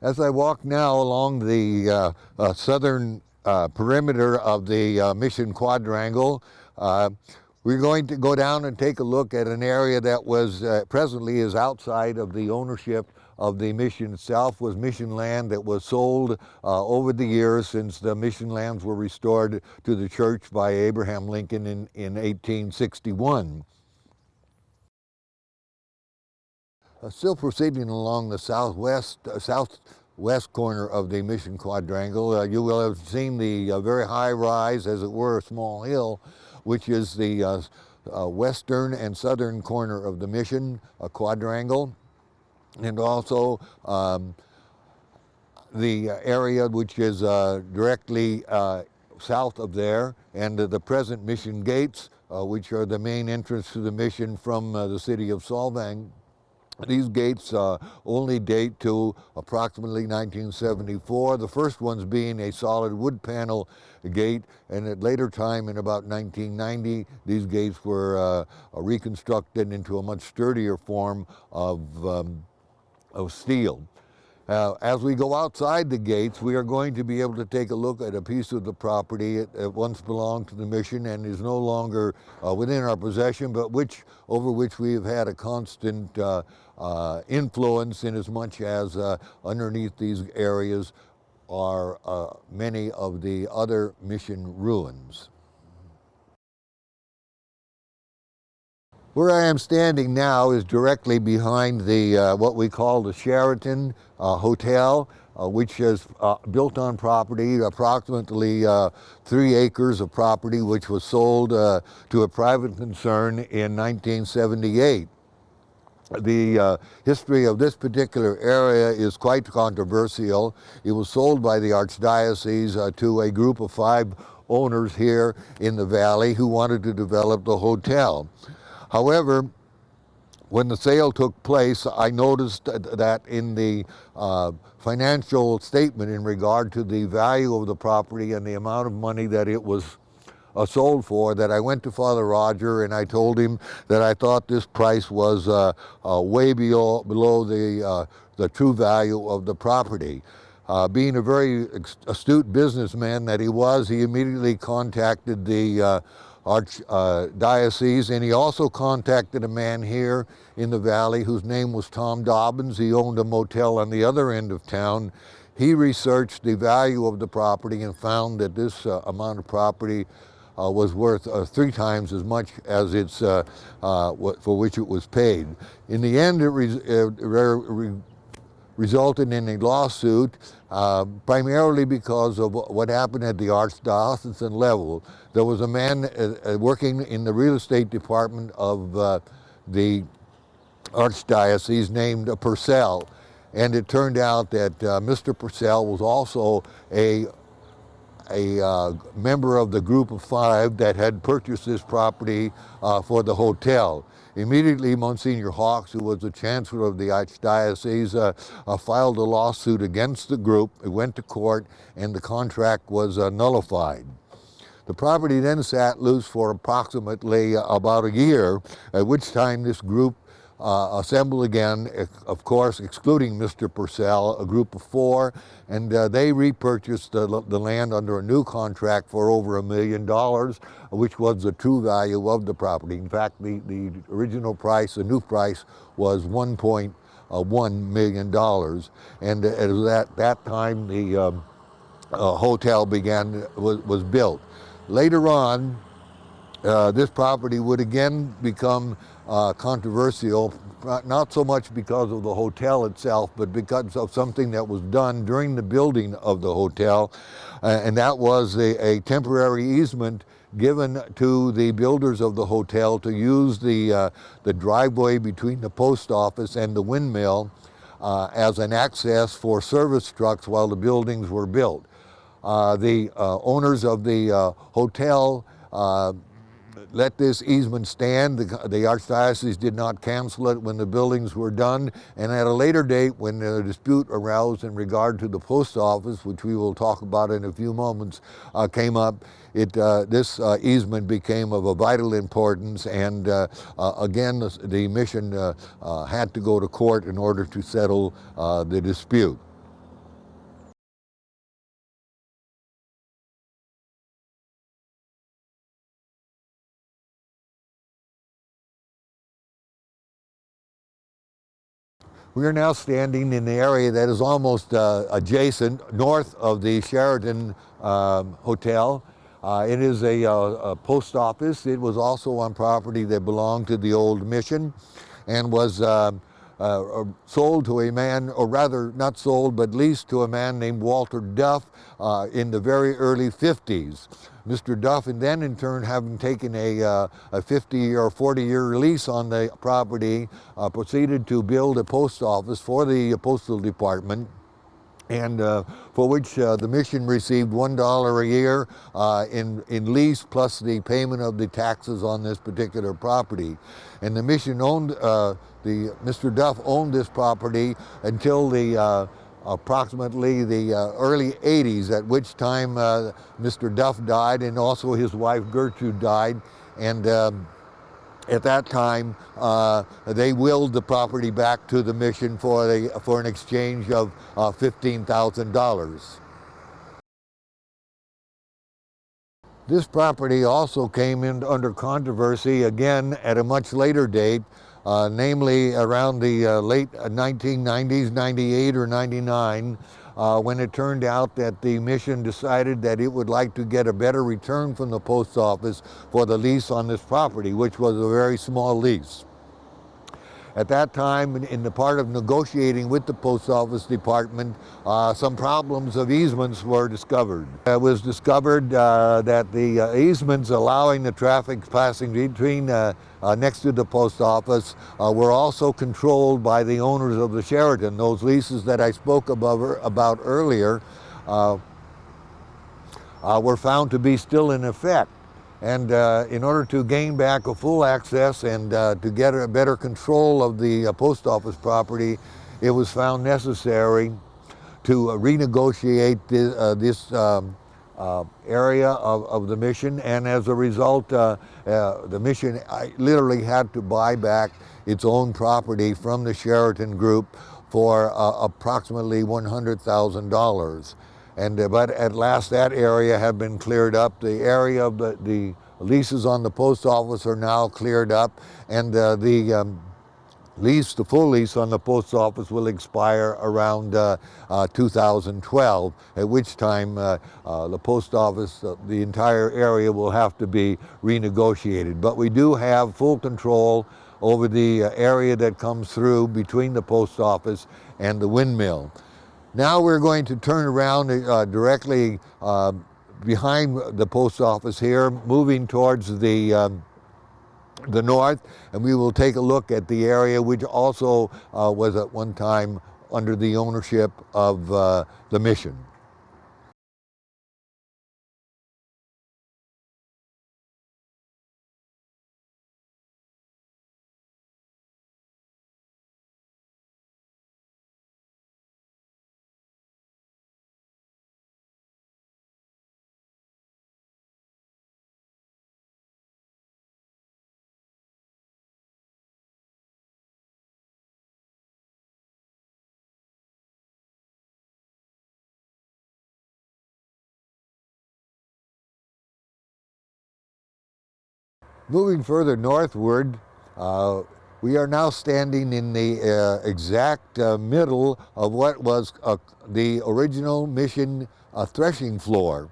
As I walk now along the southern perimeter of the Mission Quadrangle, we're going to go down and take a look at an area that was presently is outside of the ownership of the mission itself. Was mission land that was sold over the years since the mission lands were restored to the church by Abraham Lincoln in 1861. Still proceeding along the southwest corner of the Mission Quadrangle, you will have seen the very high rise, as it were, a small hill, which is the western and southern corner of the Mission Quadrangle, and also the area which is directly south of there, and the present Mission gates, which are the main entrance to the mission from the city of Solvang. These gates only date to approximately 1974, the first ones being a solid wood panel gate, and at later time, in about 1990, these gates were reconstructed into a much sturdier form of steel. As we go outside the gates, we are going to be able to take a look at a piece of the property that once belonged to the mission and is no longer within our possession, but over which we have had a constant influence, in as much as underneath these areas are many of the other mission ruins. Where I am standing now is directly behind the what we call the Sheraton Hotel, which is built on property, approximately 3 acres of property, which was sold to a private concern in 1978. The history of this particular area is quite controversial. It was sold by the Archdiocese to a group of 5 owners here in the valley who wanted to develop the hotel. However, when the sale took place, I noticed that in the financial statement in regard to the value of the property and the amount of money that it was sold for, that I went to Father Roger and I told him that I thought this price was way below the true value of the property. Being a very astute businessman that he was, he immediately contacted the Archdiocese, and he also contacted a man here in the valley whose name was Tom Dobbins. He owned a motel on the other end of town. He researched the value of the property and found that this amount of property was worth 3 times as much as it's for which it was paid. In the end, it resulted in a lawsuit, primarily because of what happened at the archdiocesan level. There was a man working in the real estate department of the archdiocese named Purcell, and it turned out that Mr. Purcell was also a member of the group of 5 that had purchased this property for the hotel. Immediately, Monsignor Hawks, who was the chancellor of the Archdiocese, filed a lawsuit against the group. It went to court, and the contract was nullified. The property then sat loose for approximately about a year, at which time this group assembled again, of course, excluding Mr. Purcell, a group of 4, and they repurchased the land under a new contract for over $1 million, which was the true value of the property. In fact, the original price, the new price, was $1.1 million, and at that time the hotel was built. Later on, this property would again become controversial, not so much because of the hotel itself, but because of something that was done during the building of the hotel, and that was a temporary easement given to the builders of the hotel to use the driveway between the post office and the windmill as an access for service trucks while the buildings were built. The owners of the hotel let this easement stand. The Archdiocese did not cancel it when the buildings were done, and at a later date, when a dispute arose in regard to the post office, which we will talk about in a few moments, came up, this easement became of a vital importance, and again, the mission had to go to court in order to settle the dispute. We are now standing in the area that is almost adjacent, north of the Sheraton Hotel. It is a post office. It was also on property that belonged to the old Mission and was sold to a man, or rather not sold, but leased to a man named Walter Duff in the very early 50s. Mr. Duff, and then in turn, having taken a 50 or 40-year lease on the property, proceeded to build a post office for the postal department, and for which the Mission received $1 a year in lease, plus the payment of the taxes on this particular property. And the Mission owned, Mr. Duff owned this property until the approximately the early 80s, at which time Mr. Duff died, and also his wife Gertrude died. And at that time, they willed the property back to the Mission for an exchange of $15,000. This property also came in under controversy again at a much later date, namely around the late 1990s, 98 or 99, when it turned out that the Mission decided that it would like to get a better return from the post office for the lease on this property, which was a very small lease. At that time, in the part of negotiating with the post office department, some problems of easements were discovered. It was discovered that the easements allowing the traffic passing between next to the post office were also controlled by the owners of the Sheraton. Those leases that I spoke about earlier were found to be still in effect. And in order to gain back a full access and to get a better control of the post office property, it was found necessary to renegotiate this area of the Mission. And as a result, the Mission literally had to buy back its own property from the Sheraton Group for approximately $100,000. But at last that area had been cleared up. The area of the leases on the post office are now cleared up, and the full lease on the post office will expire around 2012, at which time the post office, the entire area will have to be renegotiated. But we do have full control over the area that comes through between the post office and the windmill. Now we're going to turn around directly behind the post office here, moving towards the north, and we will take a look at the area which also was at one time under the ownership of the Mission. Moving further northward, we are now standing in the exact middle of what was the original Mission threshing floor.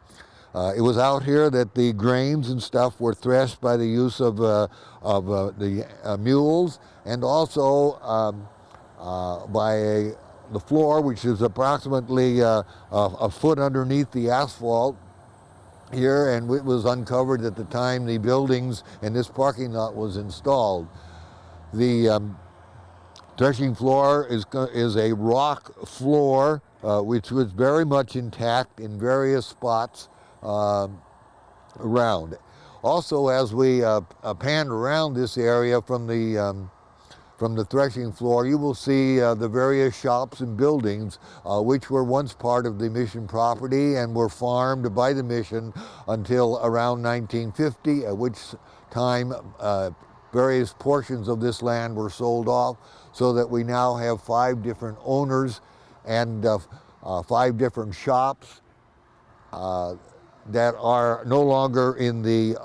It was out here that the grains and stuff were threshed by the use of the mules, and also by the floor, which is approximately a foot underneath the asphalt here, and it was uncovered at the time the buildings and this parking lot was installed. The threshing floor is a rock floor which was very much intact in various spots around. Also, as we pan around this area from the threshing floor, you will see the various shops and buildings which were once part of the Mission property and were farmed by the Mission until around 1950, at which time various portions of this land were sold off, so that we now have 5 different owners and 5 different shops that are no longer in the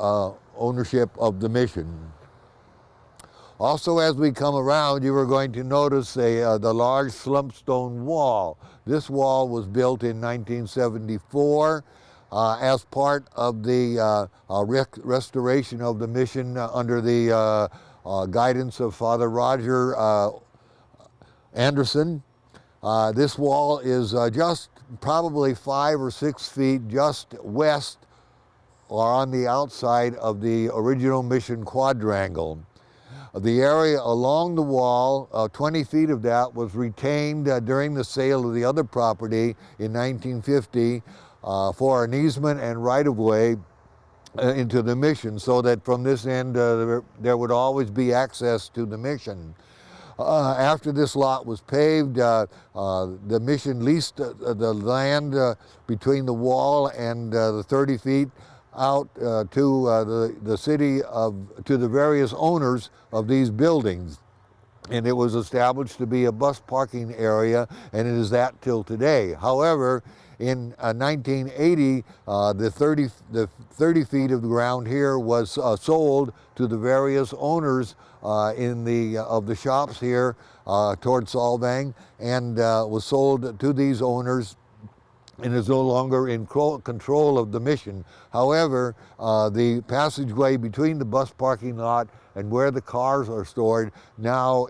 ownership of the Mission. Also, as we come around, you are going to notice the large slumpstone wall. This wall was built in 1974 as part of the restoration of the mission under the guidance of Father Roger Anderson. This wall is just probably 5 or 6 feet just west or on the outside of the original mission quadrangle. The area along the wall, 20 feet of that was retained during the sale of the other property in 1950 for an easement and right-of-way into the mission, so that from this end there would always be access to the mission. After this lot was paved, the mission leased the land between the wall and the 30 feet out to the city to the various owners of these buildings. And it was established to be a bus parking area, and it is that till today. However, in 1980, the 30 feet of the ground here was sold to the various owners of the shops here towards Solvang, and was sold to these owners and is no longer in control of the mission. However, the passageway between the bus parking lot and where the cars are stored now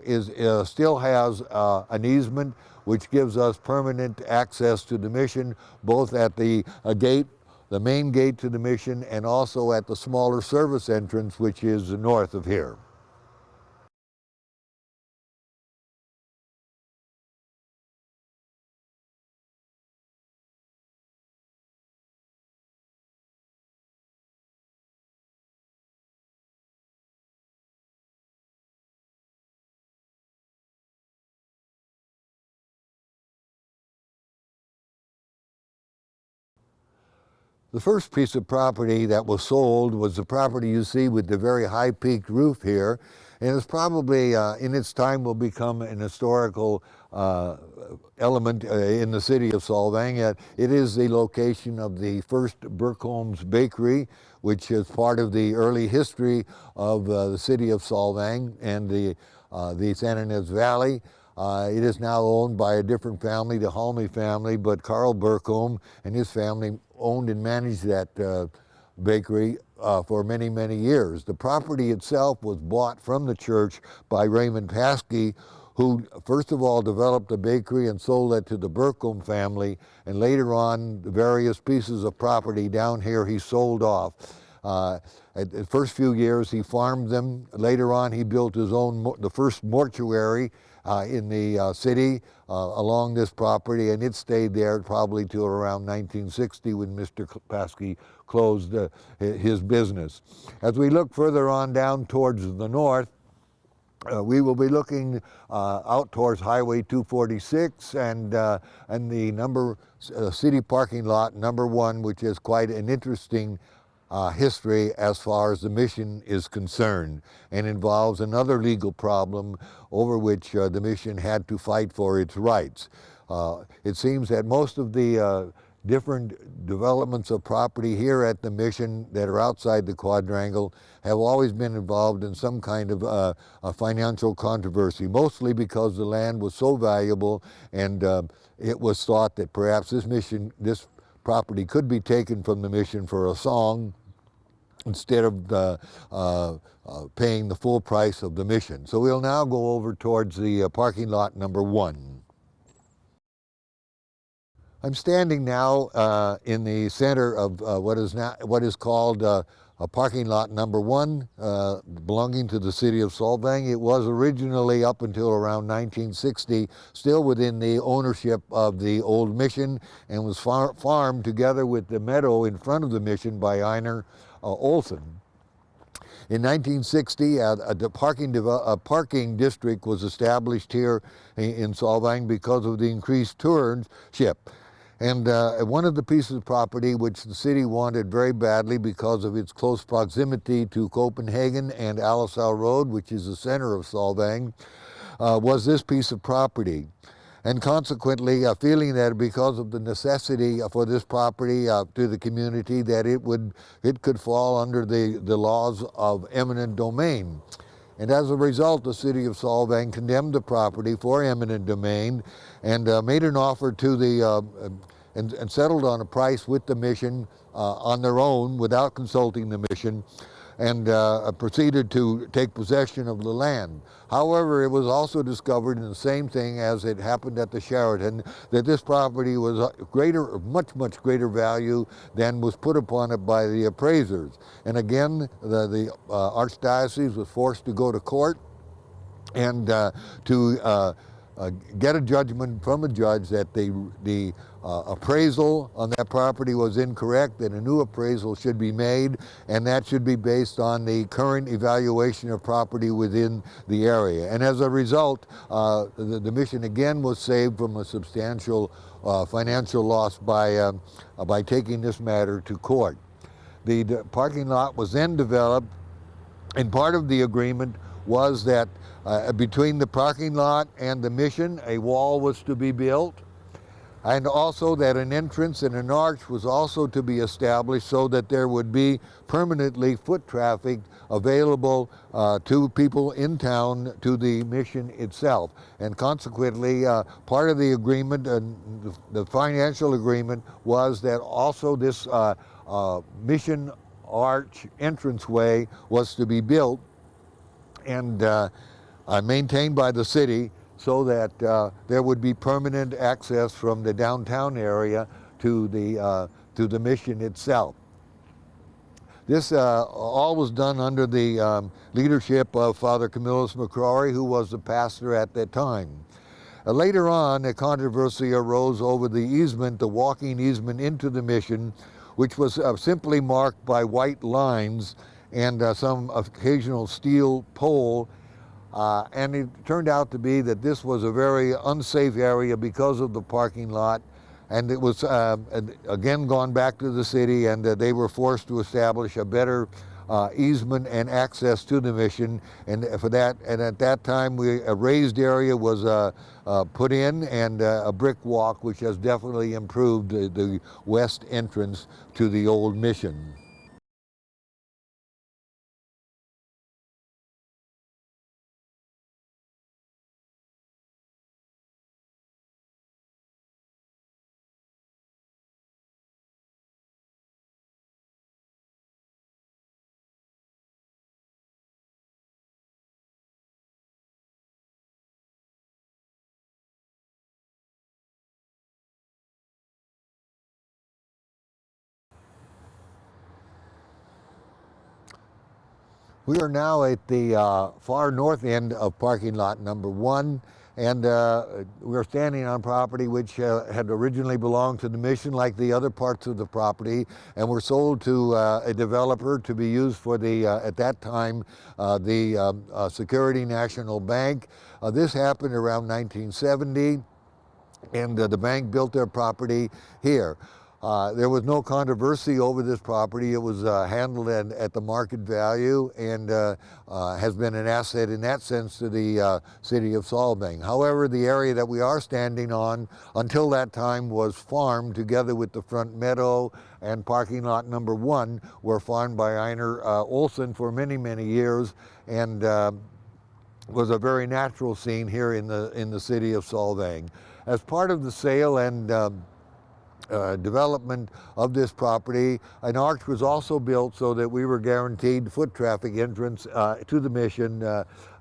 still has an easement, which gives us permanent access to the mission, both at the gate, the main gate to the mission, and also at the smaller service entrance, which is north of here. The first piece of property that was sold was the property you see with the very high-peaked roof here, and it's probably, in its time, will become an historical element in the city of Solvang. It is the location of the first Burkholm's Bakery, which is part of the early history of the city of Solvang and the San Ynez Valley. It is now owned by a different family, the Halmy family, but Carl Burkholm and his family owned and managed that bakery for many, many years. The property itself was bought from the church by Raymond Paskey, who first of all developed the bakery and sold it to the Burkholm family, and later on the various pieces of property down here he sold off. At the first few years he farmed them. Later on he built his own, the first mortuary in the city along this property, and it stayed there probably till around 1960 when Mr. Paskey closed his business. As we look further on down towards the north, we will be looking out towards Highway 246 and the city parking lot number 1, which is quite an interesting history as far as the mission is concerned, and involves another legal problem over which the mission had to fight for its rights. It seems that most of the different developments of property here at the mission that are outside the quadrangle have always been involved in some kind of a financial controversy, mostly because the land was so valuable, and it was thought that perhaps this property could be taken from the mission for a song instead of paying the full price of the mission. So we'll now go over towards the parking lot number 1. I'm standing now in the center of what is called parking lot number 1, belonging to the city of Solvang. It was originally, up until around 1960, still within the ownership of the old mission, and was farmed together with the meadow in front of the mission by Einar Olsen. In 1960, a parking district was established here in Solvang because of the increased tourism. And one of the pieces of property which the city wanted very badly because of its close proximity to Copenhagen and Alisau Road, which is the center of Solvang, was this piece of property. And consequently, feeling that because of the necessity for this property to the community, that it could fall under the laws of eminent domain. And as a result, the city of Solvang condemned the property for eminent domain and made an offer to the and settled on a price with the mission on their own without consulting the mission, and proceeded to take possession of the land. However, it was also discovered in the same thing as it happened at the Sheraton, that this property was much greater value than was put upon it by the appraisers. And again, the Archdiocese was forced to go to court and to get a judgment from a judge that the appraisal on that property was incorrect, that a new appraisal should be made, and that should be based on the current evaluation of property within the area. And as a result, the mission again was saved from a substantial financial loss by taking this matter to court. The parking lot was then developed, and part of the agreement was that between the parking lot and the mission, a wall was to be built, and also that an entrance and an arch was also to be established so that there would be permanently foot traffic available to people in town to the mission itself. And consequently, part of the agreement, the financial agreement, was that also this mission arch entranceway was to be built and maintained by the city, so that there would be permanent access from the downtown area to the mission itself. This all was done under the leadership of Father Camillus McCrory, who was the pastor at that time. Later on, a controversy arose over the easement, the walking easement into the mission, which was simply marked by white lines and some occasional steel pole. And it turned out to be that this was a very unsafe area because of the parking lot, and it was again gone back to the city, and they were forced to establish a better easement and access to the mission. And for that, and at that time, a raised area was put in, and a brick walk, which has definitely improved the west entrance to the old mission. We are now at the far north end of parking lot number 1, and we're standing on property which had originally belonged to the mission, like the other parts of the property, and were sold to a developer to be used for the, at that time, the Security National Bank. This happened around 1970, and the bank built their property here. There was no controversy over this property. It was handled at the market value, and has been an asset in that sense to the city of Solvang. However, the area that we are standing on until that time was farmed together with the front meadow, and parking lot number 1 were farmed by Einar Olsen for many years, and was a very natural scene here in the city of Solvang. As part of the sale and development of this property, an arch was also built so that we were guaranteed foot traffic entrance to the mission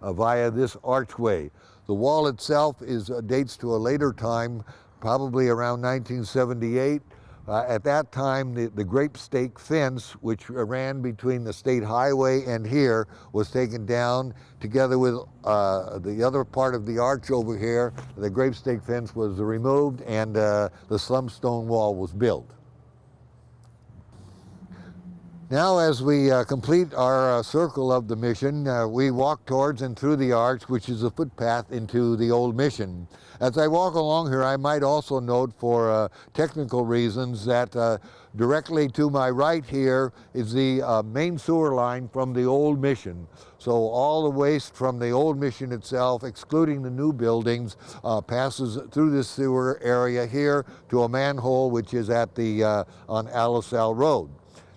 via this archway. The wall itself dates to a later time, probably around 1978. At that time, the grape stake fence, which ran between the state highway and here, was taken down together with the other part of the arch over here. The grape stake fence was removed, and the slump stone wall was built. Now, as we complete our circle of the mission, we walk towards and through the arch, which is a footpath into the old mission. As I walk along here, I might also note, for technical reasons, that directly to my right here is the main sewer line from the old mission. So all the waste from the old mission itself, excluding the new buildings, passes through this sewer area here to a manhole which is at the on Alisal Road.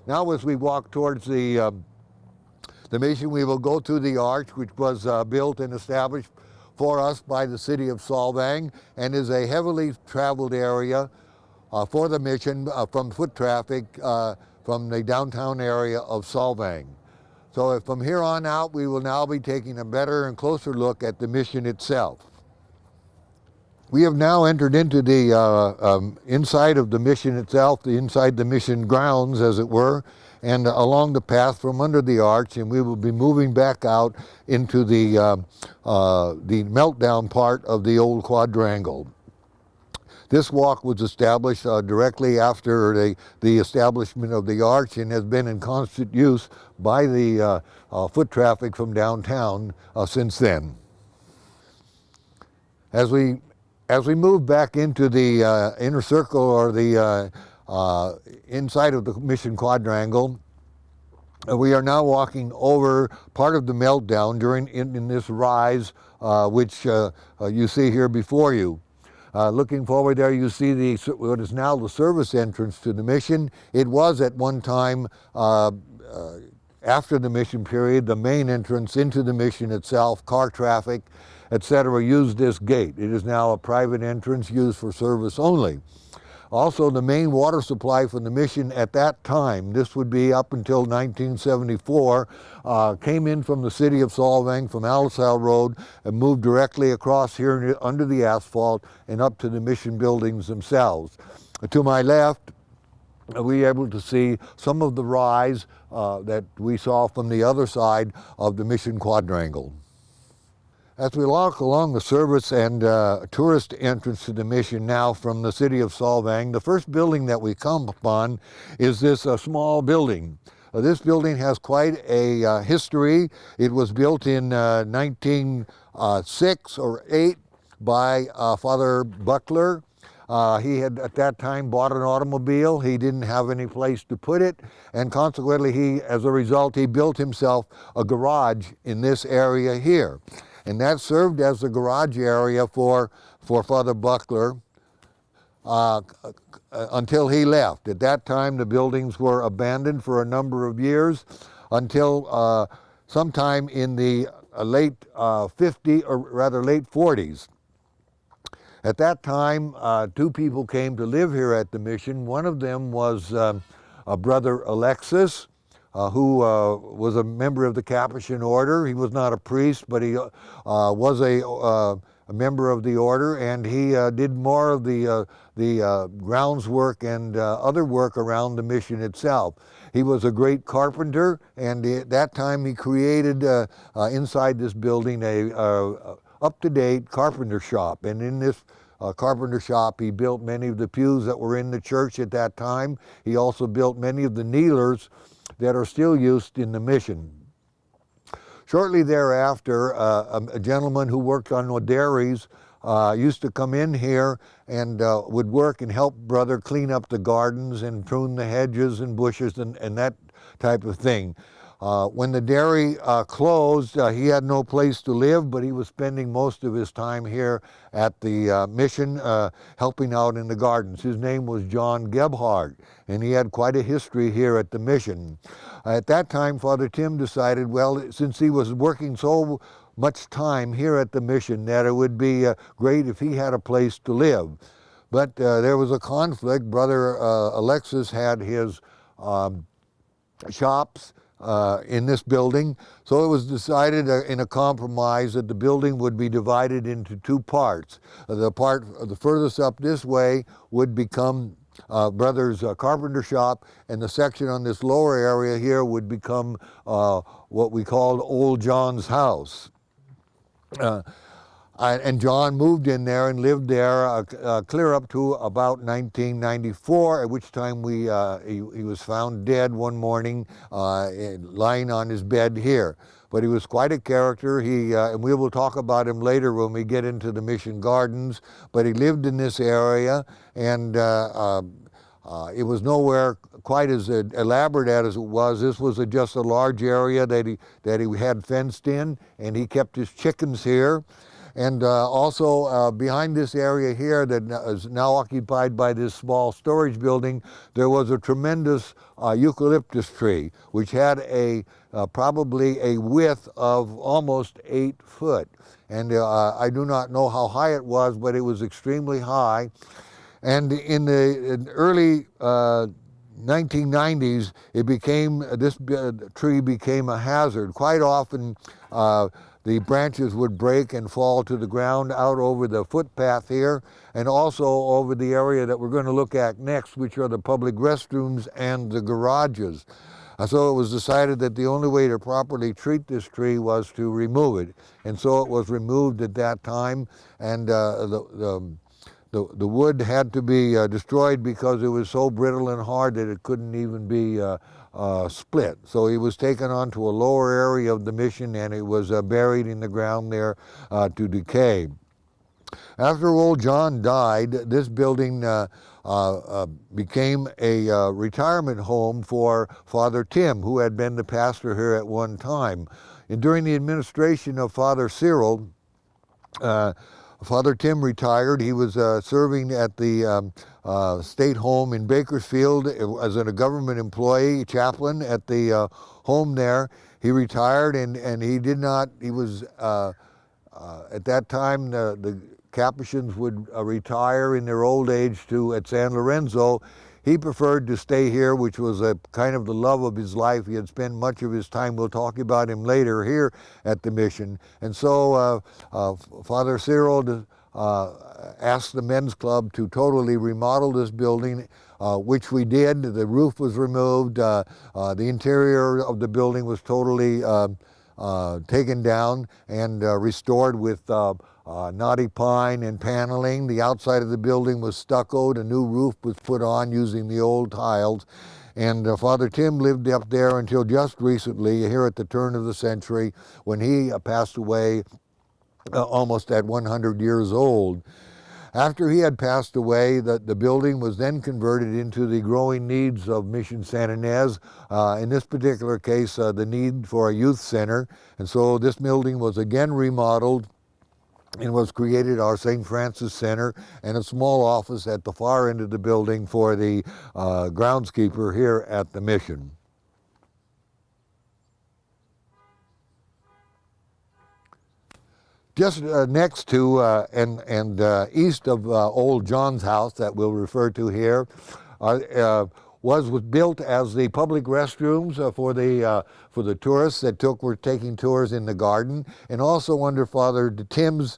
Now, as we walk towards the the mission, we will go to the arch, which was built and established for us by the city of Solvang, and is a heavily traveled area for the mission from foot traffic from the downtown area of Solvang. So from here on out, we will now be taking a better and closer look at the mission itself. We have now entered into the inside of the mission itself, inside the mission grounds, as it were, and along the path from under the arch, and we will be moving back out into the meltdown part of the old quadrangle. This walk was established directly after the establishment of the arch and has been in constant use by the foot traffic from downtown since then. As we move back into the inner circle, or the inside of the mission quadrangle, we are now walking over part of the meltdown in this rise, which you see here before you. Looking forward there, you see what is now the service entrance to the mission. It was at one time, after the mission period, the main entrance into the mission itself. Car traffic, etc., used this gate. It is now a private entrance used for service only. Also, the main water supply from the mission at that time, this would be up until 1974, came in from the city of Solvang, from Alisal Road, and moved directly across here under the asphalt and up to the mission buildings themselves. To my left, we were able to see some of the rise that we saw from the other side of the mission quadrangle. As we walk along the service and tourist entrance to the mission now from the city of Solvang, the first building that we come upon is this small building. This building has quite a history. It was built in 1906 or 8 by Father Buckler. He had at that time bought an automobile. He didn't have any place to put it, and consequently, as a result, he built himself a garage in this area here. And that served as the garage area for Father Buckler until he left. At that time, the buildings were abandoned for a number of years until sometime in the late 40s. At that time, 2 people came to live here at the mission. One of them was Brother Alexis, who was a member of the Capuchin order. He was not a priest, but he was a member of the order, and he did more of the grounds work and other work around the mission itself. He was a great carpenter, and at that time he created inside this building a up-to-date carpenter shop, and in this carpenter shop he built many of the pews that were in the church at that time. He also built many of the kneelers that are still used in the mission. Shortly thereafter, a gentleman who worked on the dairies used to come in here and would work and help Brother clean up the gardens and prune the hedges and bushes and that type of thing. When the dairy closed, he had no place to live, but he was spending most of his time here at the mission, helping out in the gardens. His name was John Gebhardt, and he had quite a history here at the mission. At that time, Father Tim decided, well, since he was working so much time here at the mission, that it would be great if he had a place to live. But there was a conflict. Brother Alexis had his shops in this building, so it was decided in a compromise that the building would be divided into 2 parts. The part the furthest up this way would become Brother's carpenter shop, and the section on this lower area here would become what we called Old John's house. And John moved in there and lived there clear up to about 1994, at which time he was found dead one morning, lying on his bed here. But he was quite a character. And we will talk about him later when we get into the mission gardens. But he lived in this area, and it was nowhere quite as elaborate as it was. This was just a large area that he had fenced in, and he kept his chickens here. And also behind this area here that is now occupied by this small storage building, there was a tremendous eucalyptus tree, which had probably a width of almost 8 foot. And I do not know how high it was, but it was extremely high. And in the early 1990s, this tree became a hazard. Quite often, the branches would break and fall to the ground out over the footpath here, and also over the area that we're going to look at next, which are the public restrooms and the garages. So it was decided that the only way to properly treat this tree was to remove it. And so it was removed at that time, and the wood had to be destroyed because it was so brittle and hard that it couldn't even be split. So he was taken onto a lower area of the mission, and it was buried in the ground there to decay. After old John died, this building became a retirement home for Father Tim, who had been the pastor here at one time. And during the administration of Father Cyril, Father Tim retired. He was serving at the state home in Bakersfield as a government employee, chaplain at the home there. He retired, and he did not, he was, at that time, the Capuchins would retire in their old age at San Lorenzo. He preferred to stay here, which was a kind of the love of his life. He had spent much of his time, we'll talk about him later, here at the mission. And so Father Cyril asked the men's club to totally remodel this building, which we did. The roof was removed. The interior of the building was totally taken down and restored with knotty pine and paneling. The outside of the building was stuccoed. A new roof was put on using the old tiles. And Father Tim lived up there until just recently, here at the turn of the century, when he passed away almost at 100 years old. After he had passed away, the building was then converted into the growing needs of Mission San Ines. In this particular case, the need for a youth center. And so this building was again remodeled and was created our St. Francis Center, and a small office at the far end of the building for the groundskeeper here at the mission. Just next to and east of old John's house that we'll refer to here was built as the public restrooms for the tourists that were taking tours in the garden, and also under Father Tim's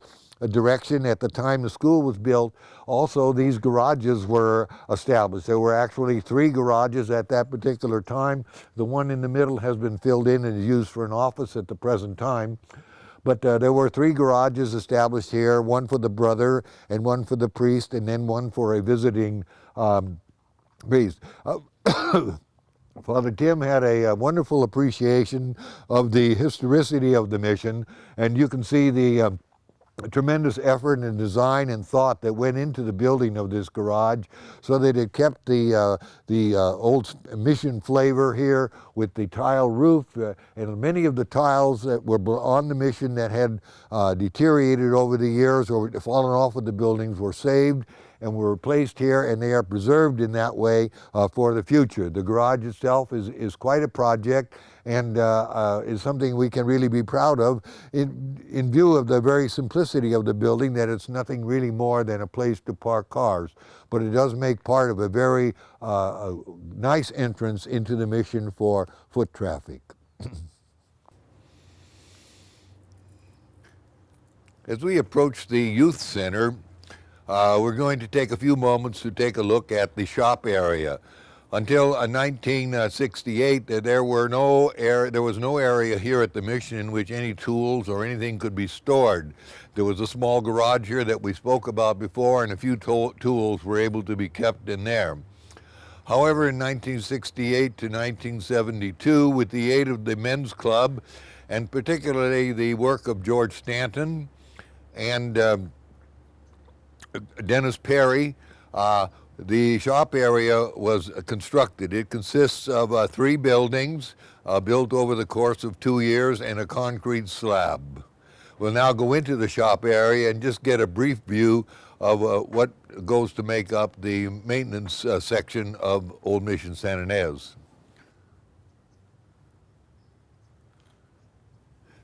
direction at the time the school was built. Also, these garages were established. There were actually 3 garages at that particular time. The one in the middle has been filled in and is used for an office at the present time. But there were 3 garages established here, one for the brother and one for the priest, and then one for a visiting priest. Father Tim had a wonderful appreciation of the historicity of the mission, and you can see the tremendous effort and design and thought that went into the building of this garage, so that it kept the old mission flavor here with the tile roof, and many of the tiles that were on the mission that had deteriorated over the years or fallen off of the buildings were saved and were replaced here, and they are preserved in that way for the future. The garage itself is quite a project, and is something we can really be proud of in view of the very simplicity of the building, that it's nothing really more than a place to park cars. But it does make part of a very nice entrance into the mission for foot traffic. As we approach the youth center, we're going to take a few moments to take a look at the shop area. Until 1968, there was no area here at the mission in which any tools or anything could be stored. There was a small garage here that we spoke about before, and a few tools were able to be kept in there. However, in 1968 to 1972, with the aid of the men's club, and particularly the work of George Stanton and Dennis Perry, the shop area was constructed. It consists of 3 buildings built over the course of 2 years and a concrete slab. We'll now go into the shop area and just get a brief view of what goes to make up the maintenance section of Old Mission San Ines.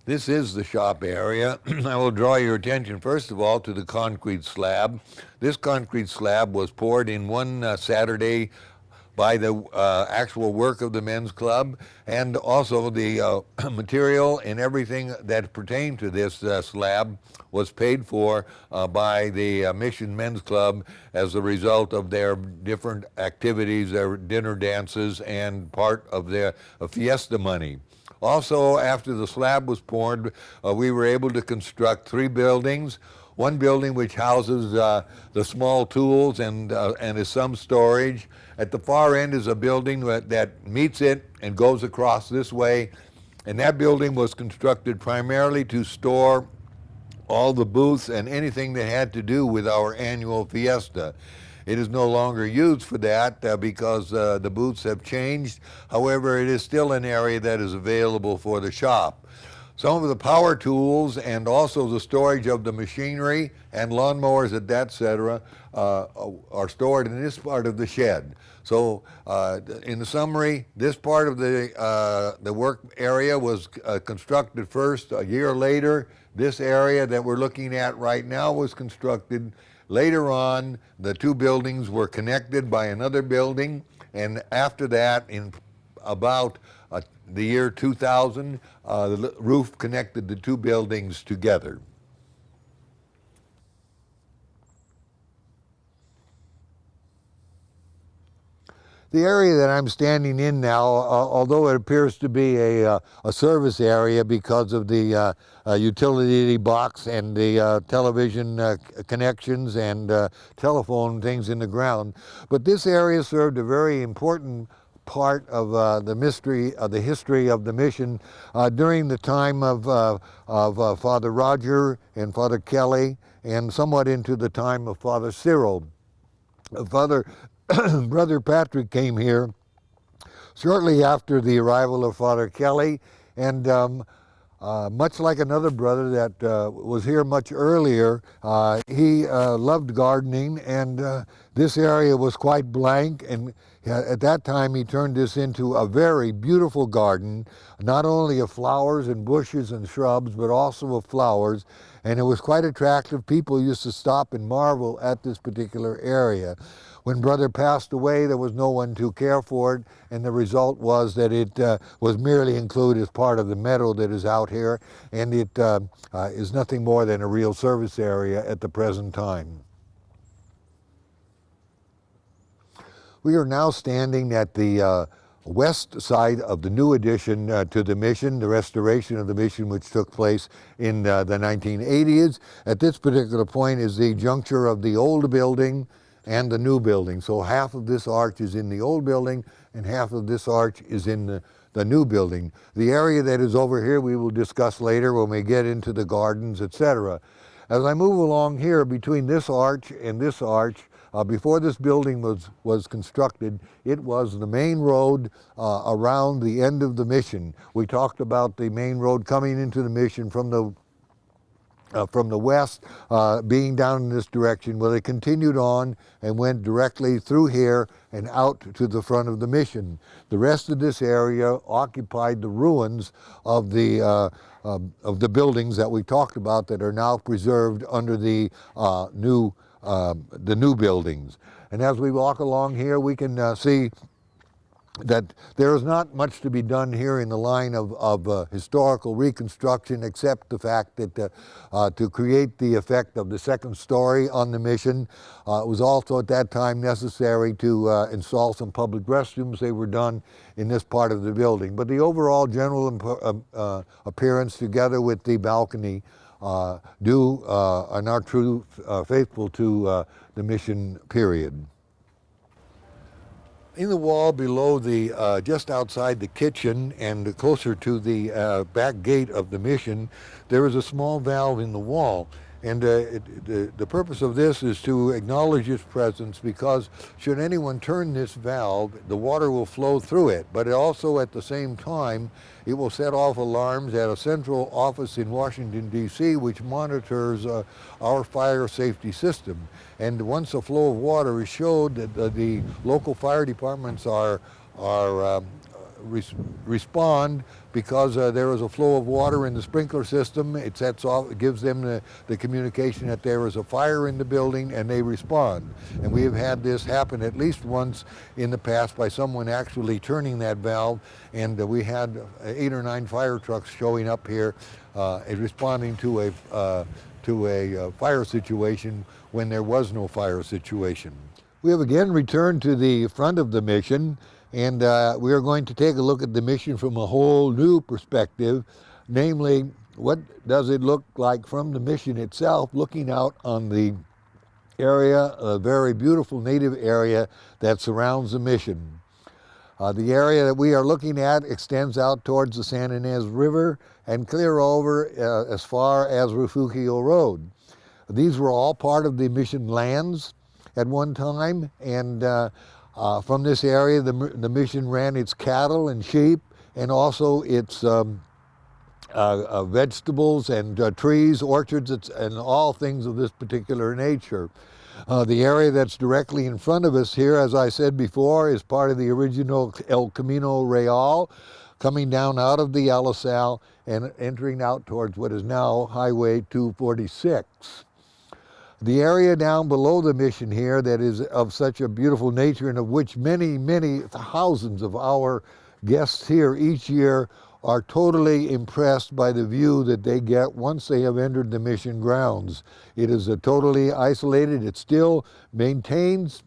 This is the shop area. I will draw your attention first of all to the concrete slab. This concrete slab was poured in one Saturday by the actual work of the men's club, and also the material and everything that pertained to this slab was paid for by the Mission Men's Club as a result of their different activities, their dinner dances, and part of their fiesta money. Also, after the slab was poured, we were able to construct 3 buildings. One building which houses the small tools and is some storage. At the far end is a building that meets it and goes across this way. And that building was constructed primarily to store all the booths and anything that had to do with our annual fiesta. It is no longer used for that because the booths have changed. However, it is still an area that is available for the shop. Some of the power tools and also the storage of the machinery and lawnmowers, etc., are stored in this part of the shed. So, in the summary, this part of the work area was constructed first. A year later, this area that we're looking at right now was constructed. Later on, the 2 buildings were connected by another building, and after that, in about the year 2000, the roof connected the 2 buildings together. The area that I'm standing in now, although it appears to be a service area because of the utility box and the television connections and telephone things in the ground, but this area served a very important part of the history of the mission during the time of Father Roger and Father Kelly, and somewhat into the time of Father Cyril. Brother Patrick came here shortly after the arrival of Father Kelly, and much like another brother that was here much earlier, he loved gardening, and this area was quite blank, and at that time he turned this into a very beautiful garden, not only of flowers and bushes and shrubs, but also of flowers, and it was quite attractive. People used to stop and marvel at this particular area. When Brother passed away, there was no one to care for it, and the result was that it was merely included as part of the meadow that is out here, and it is nothing more than a real service area at the present time. We are now standing at the west side of the new addition to the mission, the restoration of the mission, which took place in the 1980s. At this particular point is the juncture of the old building and the new building. So half of this arch is in the old building and half of this arch is in the new building. The area that is over here we will discuss later when we get into the gardens, etc. As I move along here between this arch and this arch, before this building was constructed, it was the main road around the end of the mission. We talked about the main road coming into the mission from the west, being down in this direction. Well, it continued on and went directly through here and out to the front of the mission. The rest of this area occupied the ruins of the buildings that we talked about that are now preserved under the new buildings. And as we walk along here, we can see that there is not much to be done here in the line of historical reconstruction, except the fact that to create the effect of the second story on the mission, it was also at that time necessary to install some public restrooms. They were done in this part of the building. But the overall general appearance, together with the balcony, are not true faithful to the mission period. In the wall below just outside the kitchen and closer to the back gate of the mission, there is a small valve in the wall. And the purpose of this is to acknowledge its presence, because should anyone turn this valve, the water will flow through it. But it also, at the same time, it will set off alarms at a central office in Washington, D.C., which monitors our fire safety system. And once a flow of water is showed, that the local fire departments respond, because there is a flow of water in the sprinkler system. It sets off, it gives them the communication that there is a fire in the building, and they respond. And we have had this happen at least once in the past by someone actually turning that valve, and we had 8 or 9 fire trucks showing up here and responding to a fire situation when there was no fire situation. We have again returned to the front of the mission, and we are going to take a look at the mission from a whole new perspective, namely, what does it look like from the mission itself, looking out on the area, a very beautiful native area that surrounds the mission. The area that we are looking at extends out towards the San Ines River and clear over as far as Refugio Road. These were all part of the mission lands at one time, and from this area, the mission ran its cattle and sheep, and also its vegetables and trees, orchards, and all things of this particular nature. The area that's directly in front of us here, as I said before, is part of the original El Camino Real, coming down out of the Alisal and entering out towards what is now Highway 246. The area down below the mission here that is of such a beautiful nature, and of which many, many thousands of our guests here each year are totally impressed by the view that they get once they have entered the mission grounds. It is totally isolated. It still maintains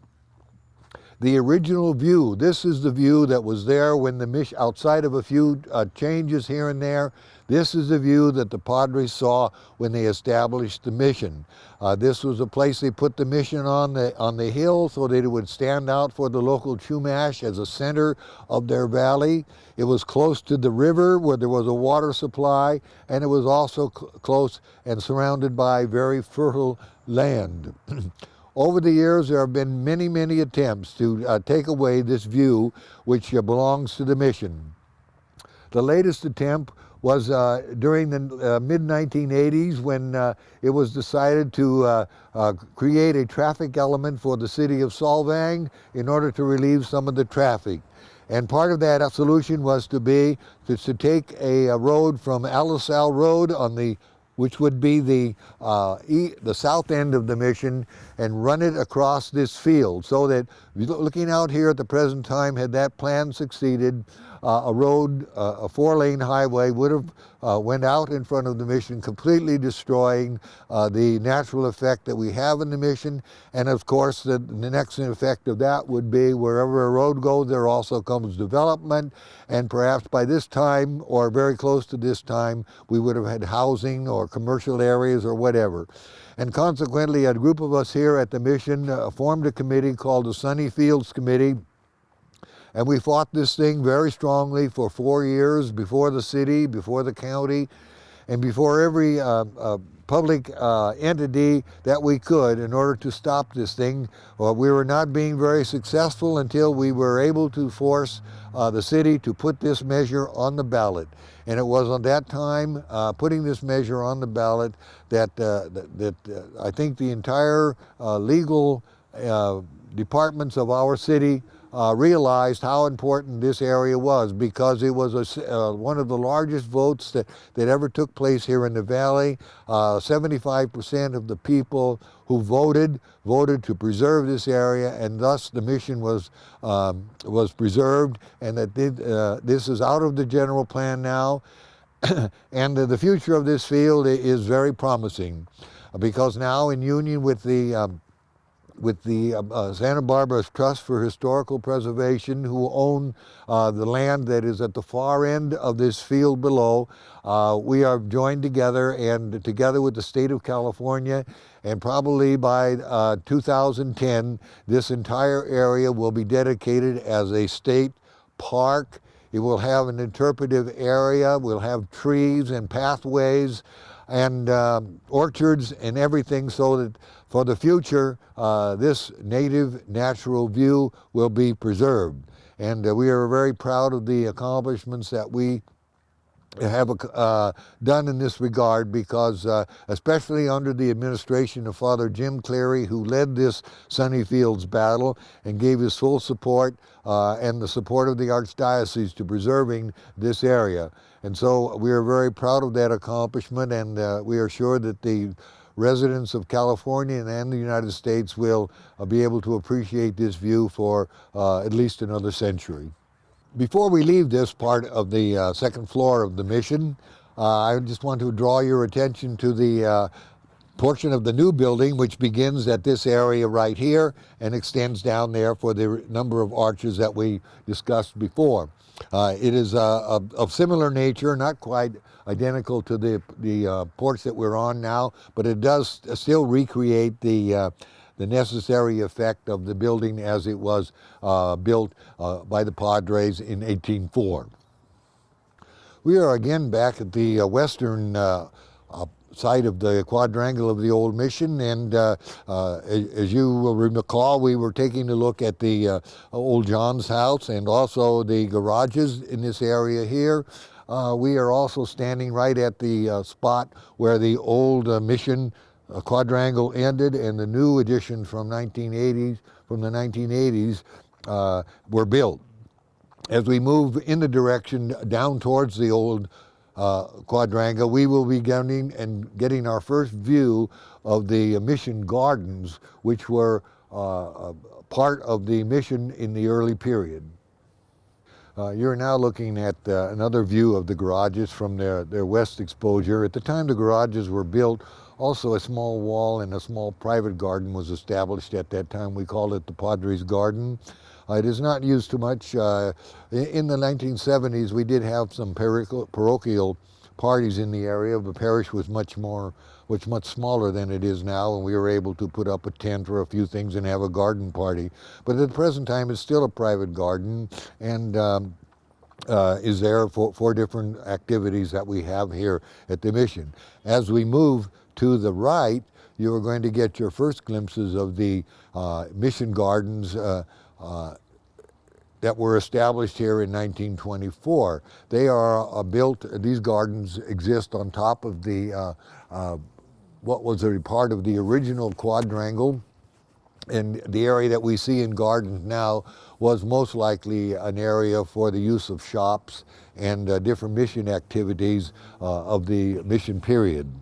the original view. This is the view that was there when the mission, outside of a few changes here and there, this is the view that the Padres saw when they established the mission. This was a place they put the mission on the hill so that it would stand out for the local Chumash as a center of their valley. It was close to the river where there was a water supply, and it was also close and surrounded by very fertile land. Over the years, there have been many, many attempts to take away this view, which belongs to the mission. The latest attempt was during the mid-1980s, when it was decided to create a traffic element for the city of Solvang in order to relieve some of the traffic. And part of that solution was to take a road from Alisal Road which would be the south end of the mission, and run it across this field, so that, looking out here at the present time, had that plan succeeded, a road, a 4-lane highway would have went out in front of the mission, completely destroying the natural effect that we have in the mission. And of course, the next effect of that would be, wherever a road goes, there also comes development, and perhaps by this time, or very close to this time, we would have had housing or commercial areas or whatever. And consequently, a group of us here at the mission formed a committee called the Sunny Fields Committee, and we fought this thing very strongly for 4 years, before the city, before the county, and before every public entity that we could, in order to stop this thing. We were not being very successful until we were able to force the city to put this measure on the ballot. And it was on that time, putting this measure on the ballot, that I think the entire legal departments of our city realized how important this area was, because it was one of the largest votes that ever took place here in the valley. 75% of the people who voted to preserve this area, and thus the mission was preserved, and that this is out of the general plan now. And the future of this field is very promising, because now, in union with the Santa Barbara Trust for Historical Preservation, who own the land that is at the far end of this field below, we are joined together, and together with the state of California, and probably by 2010, this entire area will be dedicated as a state park. It will have an interpretive area, we'll have trees and pathways, and orchards and everything, so that for the future this native natural view will be preserved. And we are very proud of the accomplishments that we have done in this regard, because especially under the administration of Father Jim Cleary, who led this Sunny Fields battle and gave his full support and the support of the Archdiocese to preserving this area. And so we are very proud of that accomplishment, and we are sure that the residents of California and the United States will be able to appreciate this view for at least another century. Before we leave this part of the second floor of the mission, I just want to draw your attention to the portion of the new building, which begins at this area right here and extends down there for the number of arches that we discussed before. It is of similar nature, not quite identical to the porch that we're on now, but it does still recreate the necessary effect of the building as it was built by the Padres in 1804. We are again back at the western side of the quadrangle of the old mission, and as you will recall, we were taking a look at the old John's house and also the garages in this area here. We are also standing right at the spot where the old mission quadrangle ended, and the new addition from the 1980s were built. As we move in the direction down towards the old quadrangle, we will be getting our first view of the mission gardens, which were part of the mission in the early period. You're now looking at another view of the garages from their west exposure. At the time the garages were built, also a small wall and a small private garden was established at that time. We called it the Padres Garden. It is not used too much. In the 1970s, we did have some parochial parties in the area. The parish was much smaller than it is now, and we were able to put up a tent or a few things and have a garden party. But at the present time, it's still a private garden, and is there for different activities that we have here at the mission. As we move to the right, you are going to get your first glimpses of the mission gardens that were established here in 1924. They are built, these gardens exist on top of the what was a part of the original quadrangle. And the area that we see in gardens now was most likely an area for the use of shops and different mission activities of the mission period.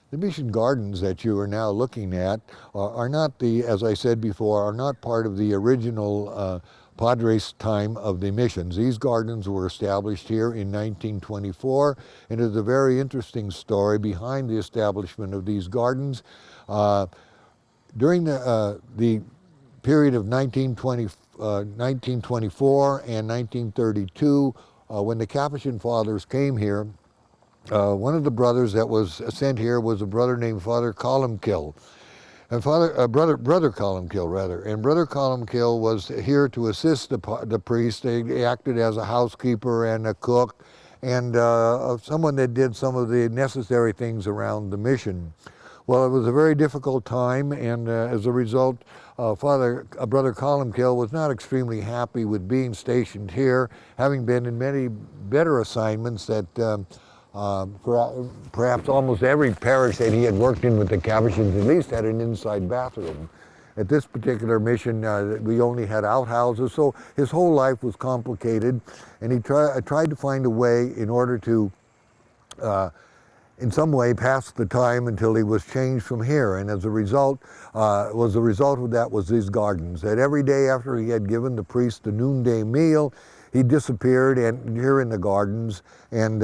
The mission gardens that you are now looking at are not as I said before, are not part of the original Padres time of the missions. These gardens were established here in 1924, and there's a very interesting story behind the establishment of these gardens. During the period of 1924 and 1932, when the Capuchin Fathers came here, one of the brothers that was sent here was a brother named Father Columkill. And Brother Columkill, rather. And Brother Columkill was here to assist the priest. They acted as a housekeeper and a cook and someone that did some of the necessary things around the mission. Well, it was a very difficult time, and as a result, Brother Columkill was not extremely happy with being stationed here, having been in many better assignments that perhaps almost every parish that he had worked in with the Capuchins at least had an inside bathroom. At this particular mission, we only had outhouses, so his whole life was complicated, and he tried to find a way in order to in some way pass the time until he was changed from here. And as a result, the result of that was these gardens, that every day after he had given the priest the noonday meal, he disappeared here in the gardens, and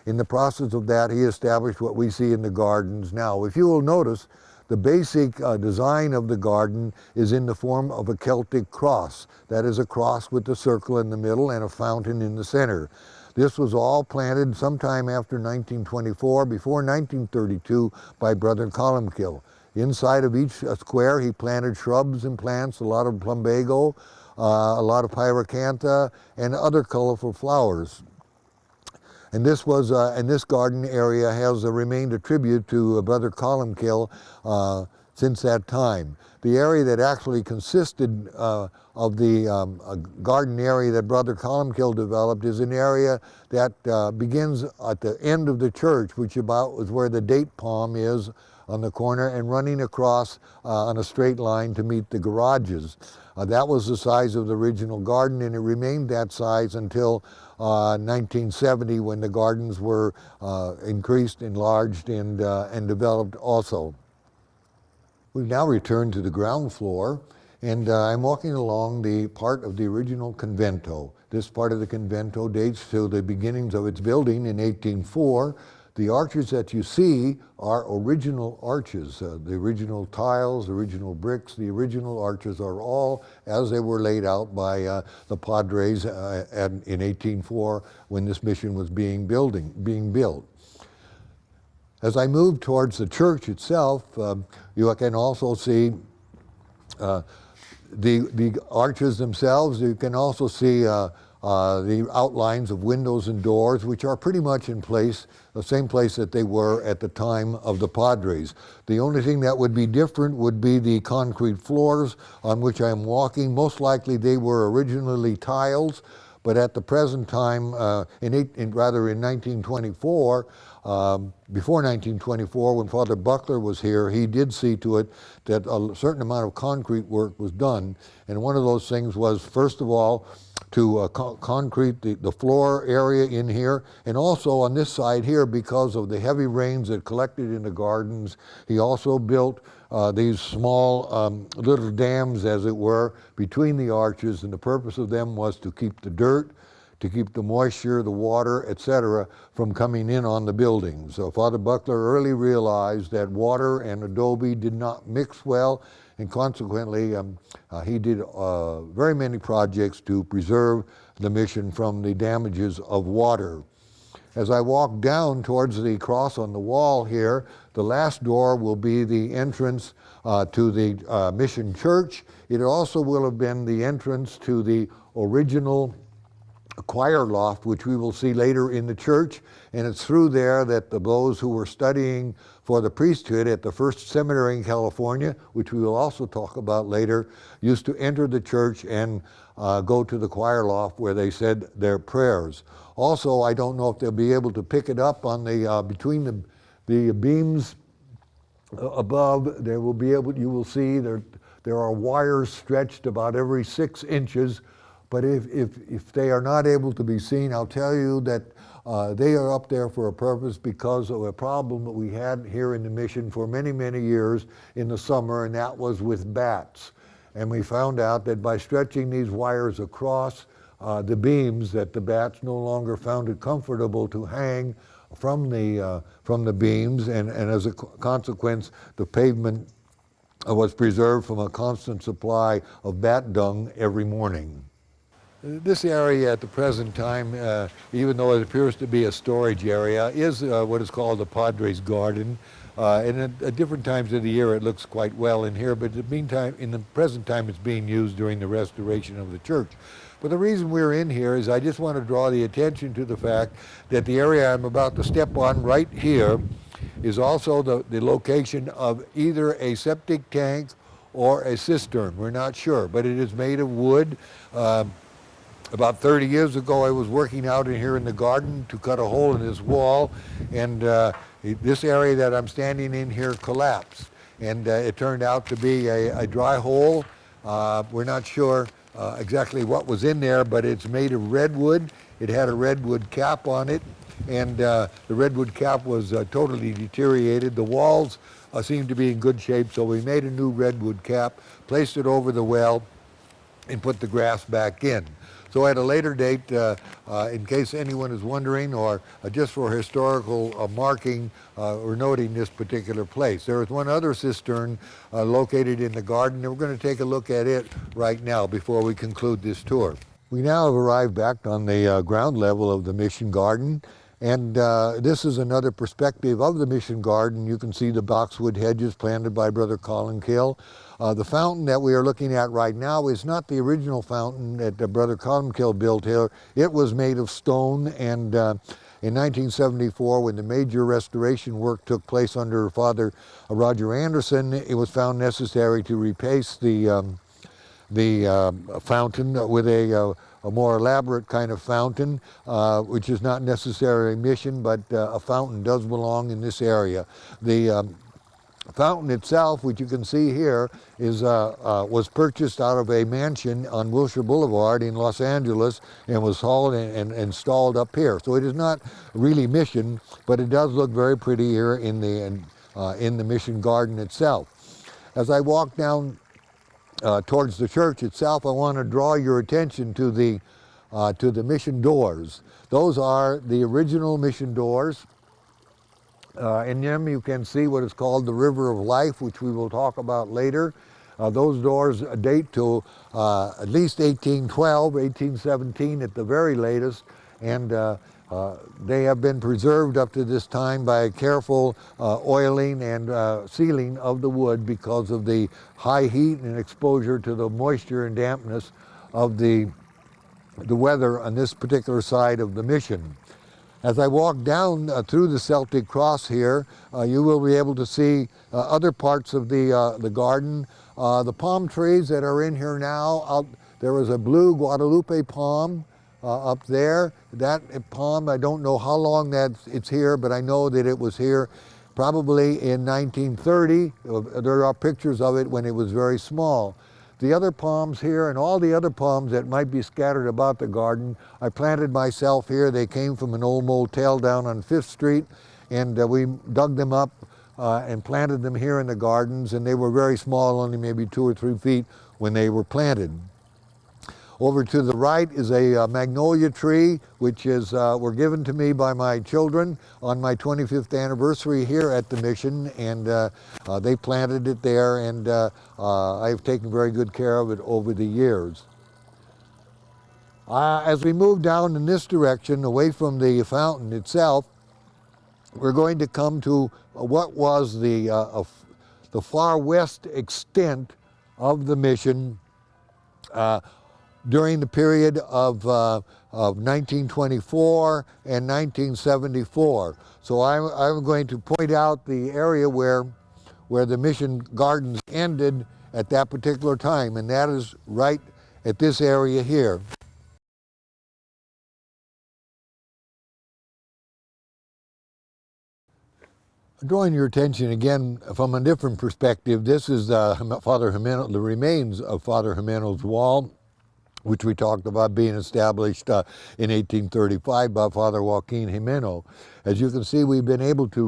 in the process of that, he established what we see in the gardens now. If you will notice, the basic design of the garden is in the form of a Celtic cross. That is a cross with a circle in the middle and a fountain in the center. This was all planted sometime after 1924, before 1932, by Brother Columkill. Inside of each square, he planted shrubs and plants, a lot of plumbago, a lot of pyracantha, and other colorful flowers. And this was, and this garden area has remained a tribute to Brother Columkill since that time. The area that actually consisted of the garden area that Brother Columkill developed is an area that begins at the end of the church, which about is where the date palm is on the corner, and running across on a straight line to meet the garages. That was the size of the original garden, and it remained that size until 1970, when the gardens were increased, enlarged, and developed also. We've now returned to the ground floor, and I'm walking along the part of the original convento. This part of the convento dates to the beginnings of its building in 1804. The arches that you see are original arches. The original tiles, the bricks, the original arches are all as they were laid out by the Padres in 1804 when this mission was being built. As I move towards the church itself, you can also see the arches themselves. You can also see the outlines of windows and doors, which are pretty much in place, the same place that they were at the time of the Padres. The only thing that would be different would be the concrete floors on which I'm walking. Most likely they were originally tiles, but at the present time, in 1924, before 1924, when Father Buckler was here, he did see to it that a certain amount of concrete work was done. And one of those things was, first of all, to concrete the floor area in here, and also on this side here, because of the heavy rains that collected in the gardens, he also built these small little dams, as it were, between the arches, and the purpose of them was to keep the dirt, to keep the moisture, the water, etc., from coming in on the buildings. So Father Buckler early realized that water and adobe did not mix well, and consequently he did very many projects to preserve the mission from the damages of water. As I walk down towards the cross on the wall here, the last door will be the entrance to the mission church. It also will have been the entrance to the original choir loft, which we will see later in the church, and it's through there that those who were studying for the priesthood at the first seminary in California, which we will also talk about later, used to enter the church and go to the choir loft where they said their prayers. Also, I don't know if they'll be able to pick it up on the between the beams above. They will be able. You will see there are wires stretched about every 6 inches. But if they are not able to be seen, I'll tell you that they are up there for a purpose because of a problem that we had here in the mission for many, many years in the summer, and that was with bats. And we found out that by stretching these wires across the beams, that the bats no longer found it comfortable to hang from the beams, and as a consequence, the pavement was preserved from a constant supply of bat dung every morning. This area at the present time, even though it appears to be a storage area, is what is called the Padres Garden. And at different times of the year it looks quite well in here, but in the present time it's being used during the restoration of the church. But the reason we're in here is I just want to draw the attention to the fact that the area I'm about to step on right here is also the location of either a septic tank or a cistern. We're not sure, but it is made of wood. About 30 years ago, I was working out in here in the garden to cut a hole in this wall, and this area that I'm standing in here collapsed. And it turned out to be a dry hole. We're not sure exactly what was in there, but it's made of redwood. It had a redwood cap on it, and the redwood cap was totally deteriorated. The walls seemed to be in good shape, so we made a new redwood cap, placed it over the well, and put the grass back in. So at a later date, in case anyone is wondering, or just for historical marking, we're noting this particular place. There is one other cistern located in the garden, and we're going to take a look at it right now before we conclude this tour. We now have arrived back on the ground level of the Mission Garden, and this is another perspective of the Mission Garden. You can see the boxwood hedges planted by Brother Columkill. The fountain that we are looking at right now is not the original fountain that Brother Columkill built here. It was made of stone, and In 1974, when the major restoration work took place under Father Roger Anderson, it was found necessary to replace the fountain with a more elaborate kind of fountain, which is not necessarily mission, but a fountain does belong in this area. The fountain itself, which you can see here, was purchased out of a mansion on Wilshire Boulevard in Los Angeles and was hauled and installed up here. So it is not really mission, but it does look very pretty here in the mission garden itself. As I walk down towards the church itself, I want to draw your attention to the mission doors. Those are the original mission doors. In them you can see what is called the River of Life, which we will talk about later. Those doors date to at least 1812, 1817 at the very latest, and they have been preserved up to this time by careful oiling and sealing of the wood because of the high heat and exposure to the moisture and dampness of the weather on this particular side of the mission. As I walk down through the Celtic Cross here, you will be able to see other parts of the garden. The palm trees that are in here now, there is a blue Guadalupe palm up there. That palm, I don't know how long it's here, but I know that it was here probably in 1930. There are pictures of it when it was very small. The other palms here and all the other palms that might be scattered about the garden, I planted myself here. They came from an old motel down on 5th Street, and we dug them up and planted them here in the gardens, and they were very small, only maybe 2 or 3 feet when they were planted. Over to the right is a magnolia tree, which were given to me by my children on my 25th anniversary here at the mission, and they planted it there, and I've taken very good care of it over the years. As we move down in this direction, away from the fountain itself, we're going to come to what was the far west extent of the mission during the period of 1924 and 1974. So I'm going to point out the area where the mission gardens ended at that particular time, and that is right at this area here. Drawing your attention again from a different perspective, this is Father Jimeno, the remains of Father Jimeno's wall, which we talked about being established in 1835 by Father Joaquin Jimeno. As you can see, we've been able to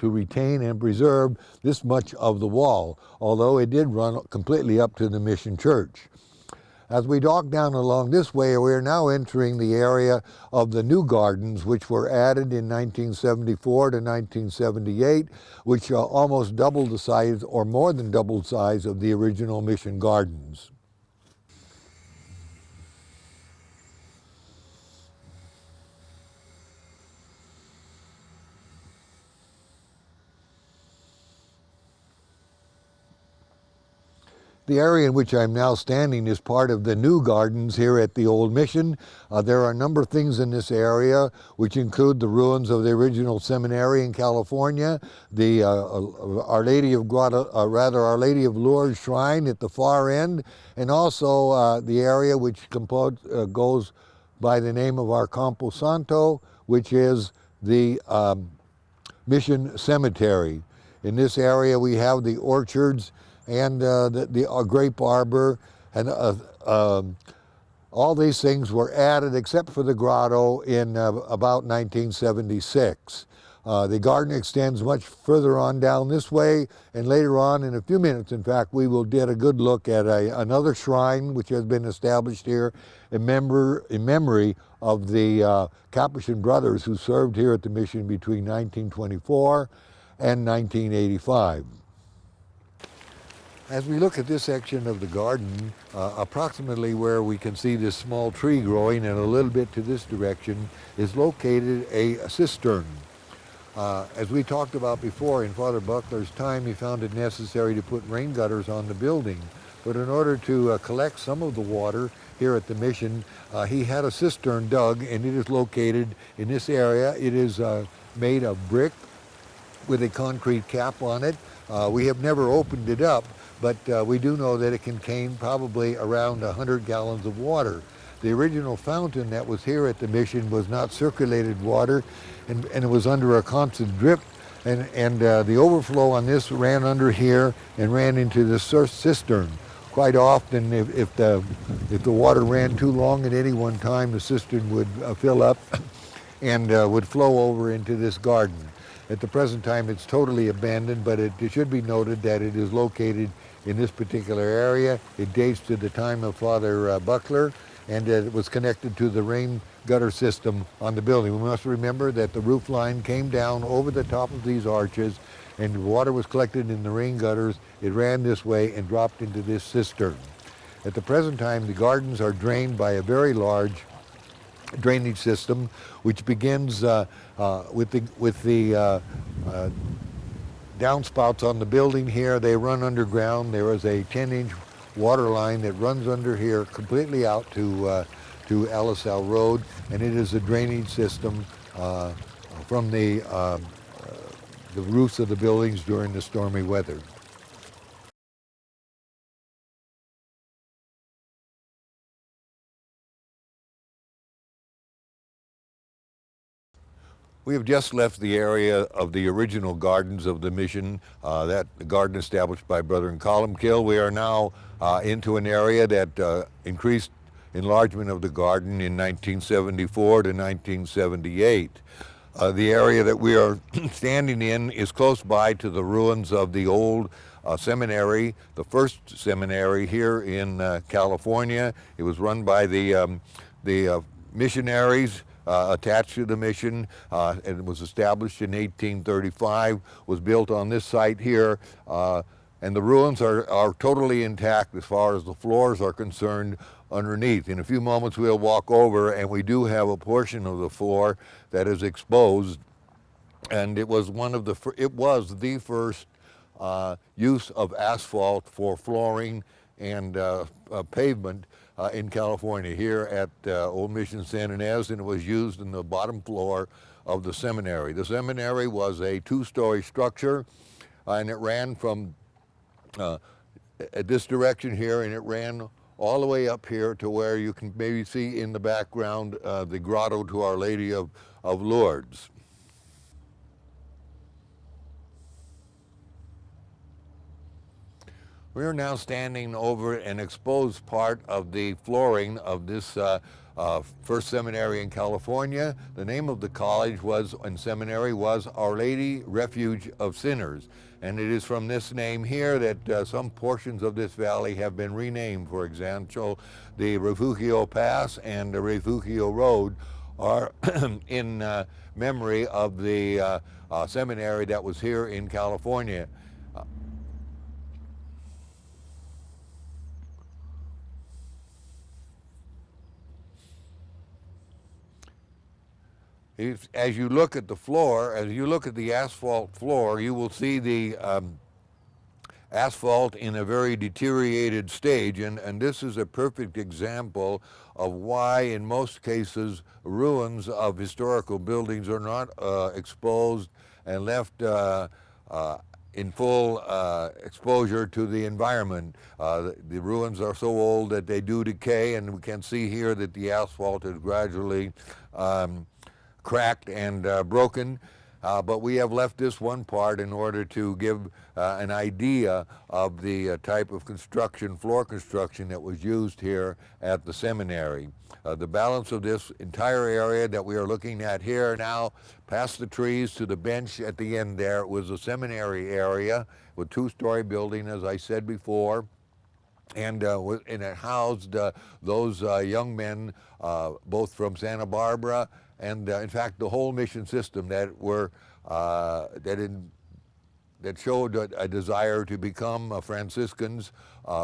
retain and preserve this much of the wall, although it did run completely up to the mission church. As we walk down along this way, we are now entering the area of the new gardens, which were added in 1974 to 1978, which almost doubled the size, or more than doubled the size, of the original mission gardens. The area in which I'm now standing is part of the new gardens here at the old mission. There are a number of things in this area, which include the ruins of the original seminary in California, the Our Lady of Lourdes shrine at the far end, and also the area which goes by the name of our Campo Santo, which is the mission cemetery. In this area we have the orchards and the grape arbor, and all these things were added except for the grotto in about 1976. The garden extends much further on down this way, and later on, in a few minutes in fact, we will get a good look at another shrine which has been established here in memory of the Capuchin brothers who served here at the mission between 1924 and 1985. As we look at this section of the garden, approximately where we can see this small tree growing and a little bit to this direction is located a cistern. As we talked about before, in Father Buckler's time, he found it necessary to put rain gutters on the building. but in order to collect some of the water here at the mission, he had a cistern dug, and it is located in this area. It is made of brick with a concrete cap on it. We have never opened it up, but we do know that it contained probably around 100 gallons of water. The original fountain that was here at the mission was not circulated water, and it was under a constant drip, and the overflow on this ran under here and ran into the cistern. Quite often, if the water ran too long at any one time, the cistern would fill up and would flow over into this garden. At the present time, it's totally abandoned, but it should be noted that it is located in this particular area. It dates to the time of Father Buckler, and it was connected to the rain gutter system on the building. We must remember that the roof line came down over the top of these arches, and water was collected in the rain gutters. It ran this way and dropped into this cistern. At the present time, the gardens are drained by a very large drainage system, which begins with the downspouts on the building here. They run underground. There is a 10-inch water line that runs under here completely out to LSL Road, and it is a drainage system from the roofs of the buildings during the stormy weather. We have just left the area of the original gardens of the mission, that garden established by Brother Columkill. We are now into an area that increased enlargement of the garden in 1974 to 1978. The area that we are standing in is close by to the ruins of the old seminary, the first seminary here in California. It was run by the missionaries attached to the mission, and it was established in 1835, was built on this site here, and the ruins are totally intact as far as the floors are concerned underneath. In a few moments we'll walk over, and we do have a portion of the floor that is exposed, and it was the first use of asphalt for flooring and pavement in California, here at Old Mission San Ines, and it was used in the bottom floor of the seminary. The seminary was a two-story structure, and it ran from this direction here, and it ran all the way up here to where you can maybe see in the background the grotto to Our Lady of Lourdes. We are now standing over an exposed part of the flooring of this first seminary in California. The name of the college and seminary was Our Lady Refuge of Sinners. And it is from this name here that some portions of this valley have been renamed. For example, the Refugio Pass and the Refugio Road are in memory of the seminary that was here in California. As you look at the floor, as you look at the asphalt floor, you will see the asphalt in a very deteriorated stage, and this is a perfect example of why, in most cases, ruins of historical buildings are not exposed and left in full exposure to the environment. The ruins are so old that they do decay, and we can see here that the asphalt is gradually cracked and broken, but we have left this one part in order to give an idea of the type of construction, floor construction, that was used here at the seminary. The balance of this entire area that we are looking at here now, past the trees to the bench at the end there, was a seminary area with two-story building, as I said before. And it housed those young men, both from Santa Barbara and, in fact, the whole mission system that showed a desire to become Franciscans,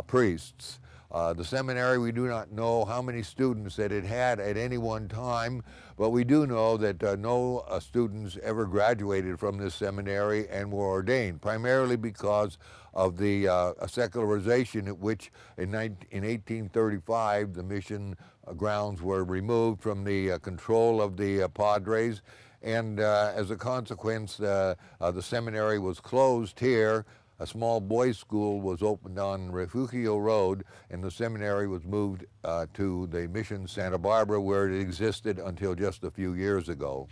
priests. The seminary, we do not know how many students that it had at any one time, but we do know that no students ever graduated from this seminary and were ordained, primarily because of the secularization at which in 1835 the mission grounds were removed from the control of the padres, and as a consequence the seminary was closed here. A small boys' school was opened on Refugio Road, and the seminary was moved to the Mission Santa Barbara, where it existed until just a few years ago.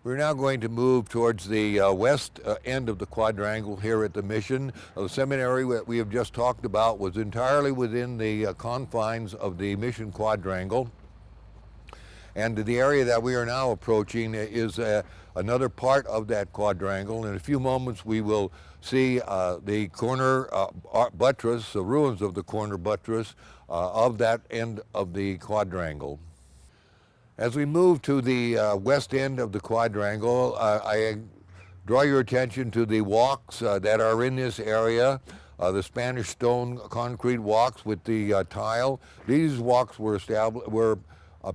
We're now going to move towards the west end of the quadrangle here at the Mission. The seminary that we have just talked about was entirely within the confines of the Mission quadrangle. And the area that we are now approaching is another part of that quadrangle. In a few moments we will see the corner buttress, the ruins of the corner buttress of that end of the quadrangle. As we move to the west end of the quadrangle, I draw your attention to the walks that are in this area. The Spanish stone concrete walks with the tile. These walks were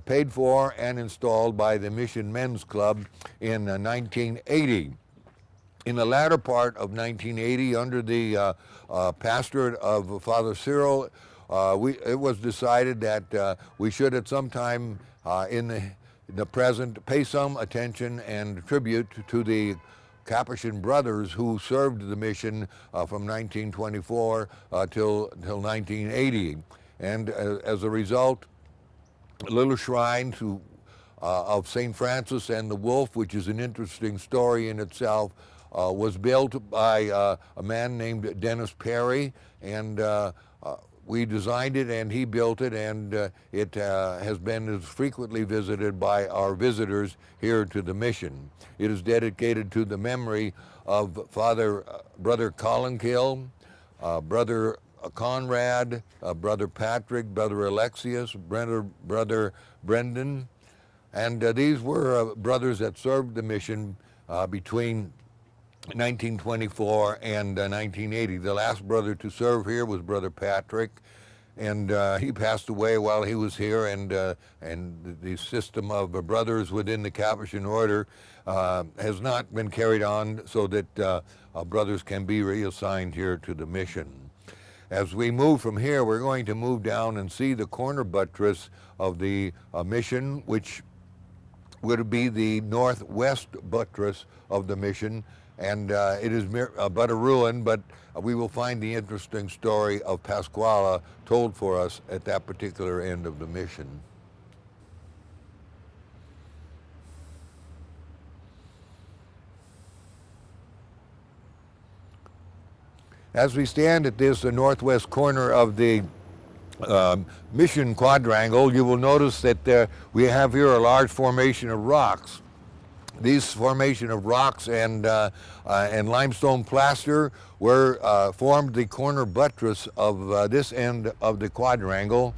paid for and installed by the Mission Men's Club in 1980. In the latter part of 1980, under the pastorate of Father Cyril, it was decided that we should at some time in the present pay some attention and tribute to the Capuchin brothers who served the mission from 1924 till 1980. And as a result, a little shrine of St. Francis and the Wolf, which is an interesting story in itself, was built by a man named Dennis Perry, and we designed it and he built it, and it has been as frequently visited by our visitors here to the mission. It is dedicated to the memory of Brother Collinkill, Brother Conrad, Brother Patrick, Brother Alexius, Brother Brendan, and these were brothers that served the mission between 1924 and 1980. The last brother to serve here was Brother Patrick, and he passed away while he was here, and the system of brothers within the Capuchin order has not been carried on so that brothers can be reassigned here to the mission. As we move from here, we're going to move down and see the corner buttress of the mission, which would be the northwest buttress of the mission. And it is but a ruin, but we will find the interesting story of Pasquala told for us at that particular end of the mission. As we stand at this northwest corner of the Mission quadrangle, you will notice that we have here a large formation of rocks. These formation of rocks and limestone plaster formed the corner buttress of this end of the quadrangle,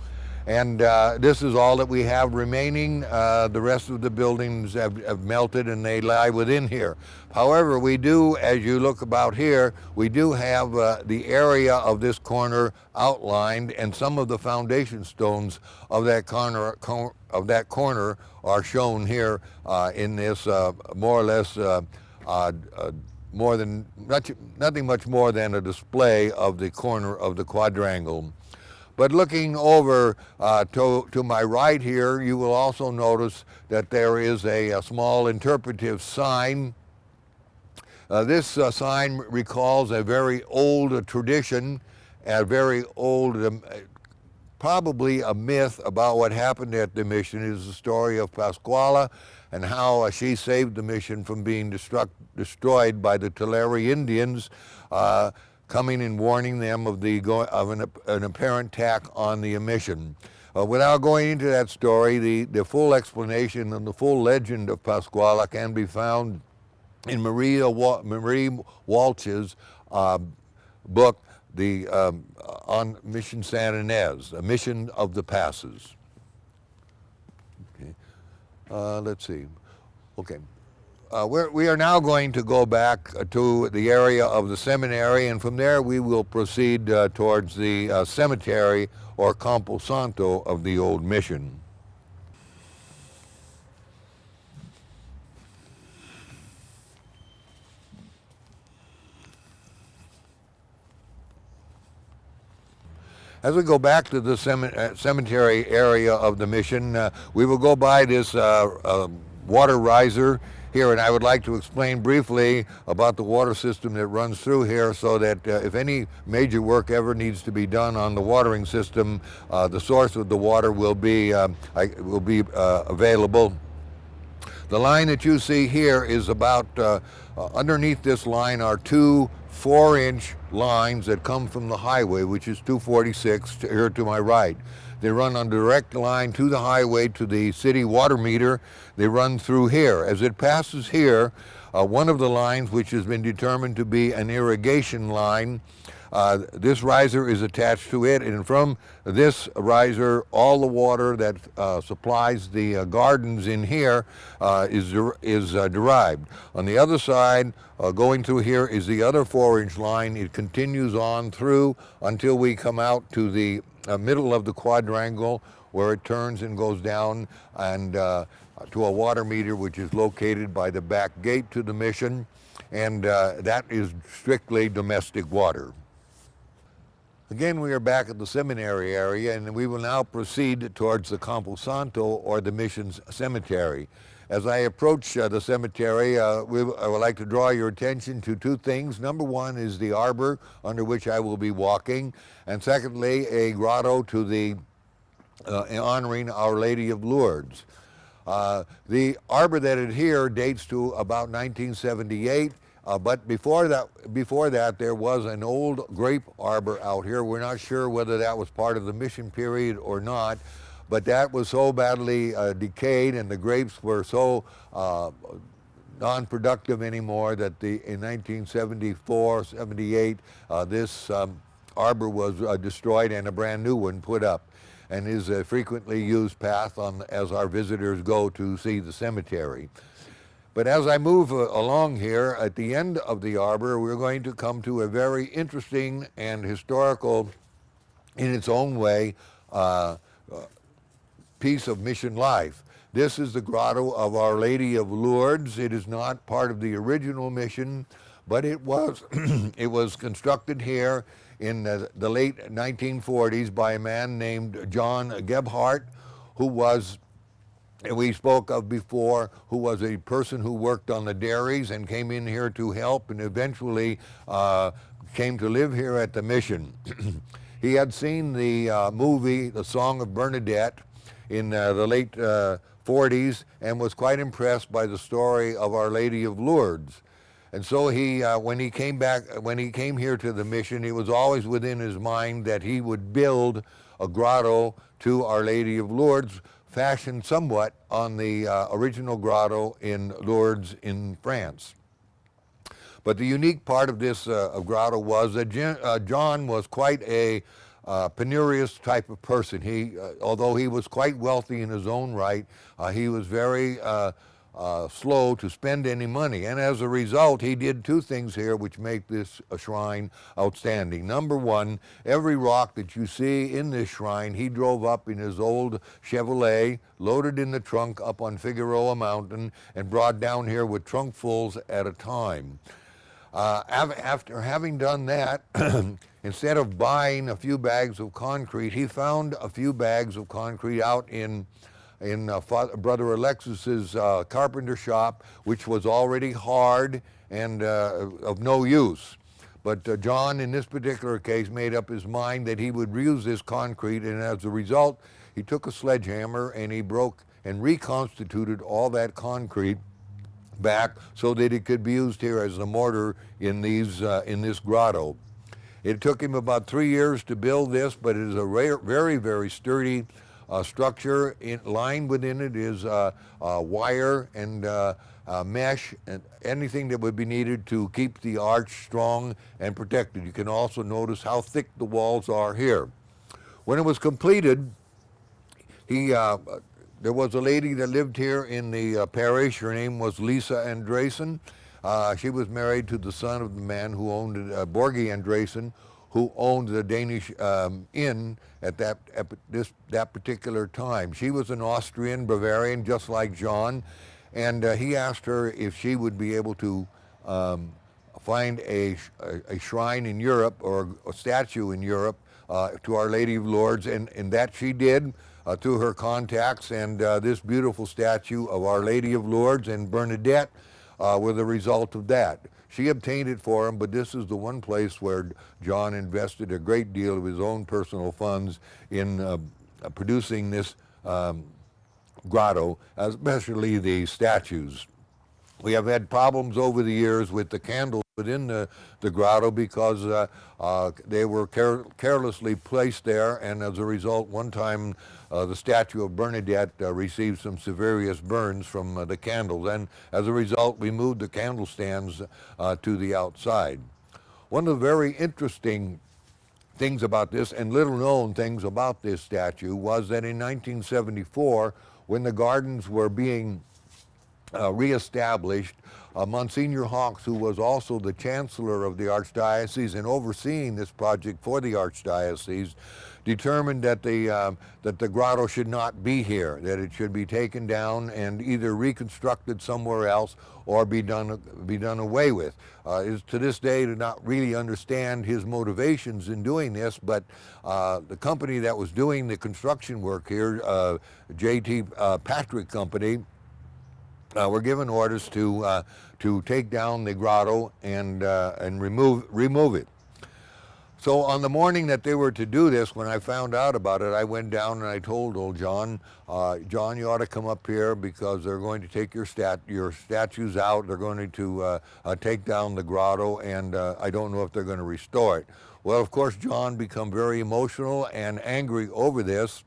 and this is all that we have remaining. The rest of the buildings have melted and they lie within here. However, we do, as you look about here, we do have the area of this corner outlined, and some of the foundation stones of that corner are shown here in this more or less nothing much more than a display of the corner of the quadrangle. But looking over to my right here, you will also notice that there is a small interpretive sign. This sign recalls a very old tradition, a very old probably a myth about what happened at the mission. It is the story of Pasquala and how she saved the mission from being destroyed by the Tulare Indians, coming and warning them of an apparent attack on the mission. Without going into that story, the full explanation and the full legend of Pasquala can be found in Marie Walsh's book, on Mission San Ines, a Mission of the Passes. Okay. Let's see. Okay. We are now going to go back to the area of the seminary, and from there we will proceed towards the cemetery or Campo Santo of the old mission. As we go back to the cemetery area of the mission, we will go by this water riser here, and I would like to explain briefly about the water system that runs through here so that if any major work ever needs to be done on the watering system, the source of the water will be available. The line that you see here is about, underneath this line are two 4-inch lines that come from the highway, which is 246 here to my right. They run on direct line to the highway to the city water meter. They run through here. As it passes here, one of the lines, which has been determined to be an irrigation line, this riser is attached to it, and from this riser, all the water that supplies the gardens in here is derived. On the other side, going through here is the other 4-inch line. It continues on through until we come out to the middle of the quadrangle, where it turns and goes down and to a water meter, which is located by the back gate to the mission, and that is strictly domestic water. Again, we are back at the seminary area, and we will now proceed towards the Campo Santo, or the mission's cemetery. As I approach the cemetery, I would like to draw your attention to two things. Number one is the arbor under which I will be walking, and secondly, a grotto to the honoring Our Lady of Lourdes. The arbor that is here dates to about 1978. But before that, there was an old grape arbor out here. We're not sure whether that was part of the mission period or not, but that was so badly decayed, and the grapes were so non-productive anymore that in 1974, 78, this arbor was destroyed and a brand new one put up, and is a frequently used path as our visitors go to see the cemetery. But as I move along here, at the end of the arbor, we're going to come to a very interesting and historical, in its own way, piece of mission life. This is the grotto of Our Lady of Lourdes. It is not part of the original mission, but it was, it was constructed here in the late 1940s by a man named John Gebhardt, who was, we spoke of before, who was a person who worked on the dairies and came in here to help, and eventually came to live here at the mission. He had seen the movie, The Song of Bernadette, in the late 40s, and was quite impressed by the story of Our Lady of Lourdes. And so he, when he came here to the mission, it was always within his mind that he would build a grotto to Our Lady of Lourdes, fashioned somewhat on the original grotto in Lourdes in France. But the unique part of this grotto was that John was quite a penurious type of person. He, although he was quite wealthy in his own right, he was very slow to spend any money. And as a result, he did two things here which make this shrine outstanding. Number one, every rock that you see in this shrine, he drove up in his old Chevrolet, loaded in the trunk up on Figueroa Mountain, and brought down here with trunkfuls at a time. After having done that, instead of buying a few bags of concrete, he found a few bags of concrete out in Brother Alexis's carpenter shop, which was already hard and of no use. But John, in this particular case, made up his mind that he would reuse this concrete, and as a result, he took a sledgehammer and he broke and reconstituted all that concrete back so that it could be used here as the mortar in this grotto. It took him about 3 years to build this, but it is a very, very sturdy structure. Lined within it is wire and mesh and anything that would be needed to keep the arch strong and protected. You can also notice how thick the walls are here. When it was completed, he There was a lady that lived here in the parish. Her name was Lisa Andresen. She was married to the son of the man who owned Borgie Andresen, who owned the Danish inn at that particular time. She was an Austrian, Bavarian, just like John, and he asked her if she would be able to find a shrine in Europe or a statue in Europe to Our Lady of Lourdes, and that she did through her contacts, and this beautiful statue of Our Lady of Lourdes and Bernadette were the result of that. She obtained it for him, but this is the one place where John invested a great deal of his own personal funds in producing this grotto, especially the statues. We have had problems over the years with the candles within the grotto because they were carelessly placed there, and as a result, one time the statue of Bernadette received some serious burns from the candles, and as a result, we moved the candle stands to the outside. One of the very interesting things about this, and little known things about this statue, was that in 1974, when the gardens were being reestablished, Monsignor Hawks, who was also the Chancellor of the Archdiocese and overseeing this project for the Archdiocese, determined that the grotto should not be here, that it should be taken down and either reconstructed somewhere else or be done away with. To this day, do not really understand his motivations in doing this, but the company that was doing the construction work here, J.T. Patrick Company, were given orders to take down the grotto and remove it. So on the morning that they were to do this, when I found out about it, I went down and I told old John, John, you ought to come up here because they're going to take your statues out. They're going to take down the grotto, and I don't know if they're going to restore it. Well, of course, John became very emotional and angry over this.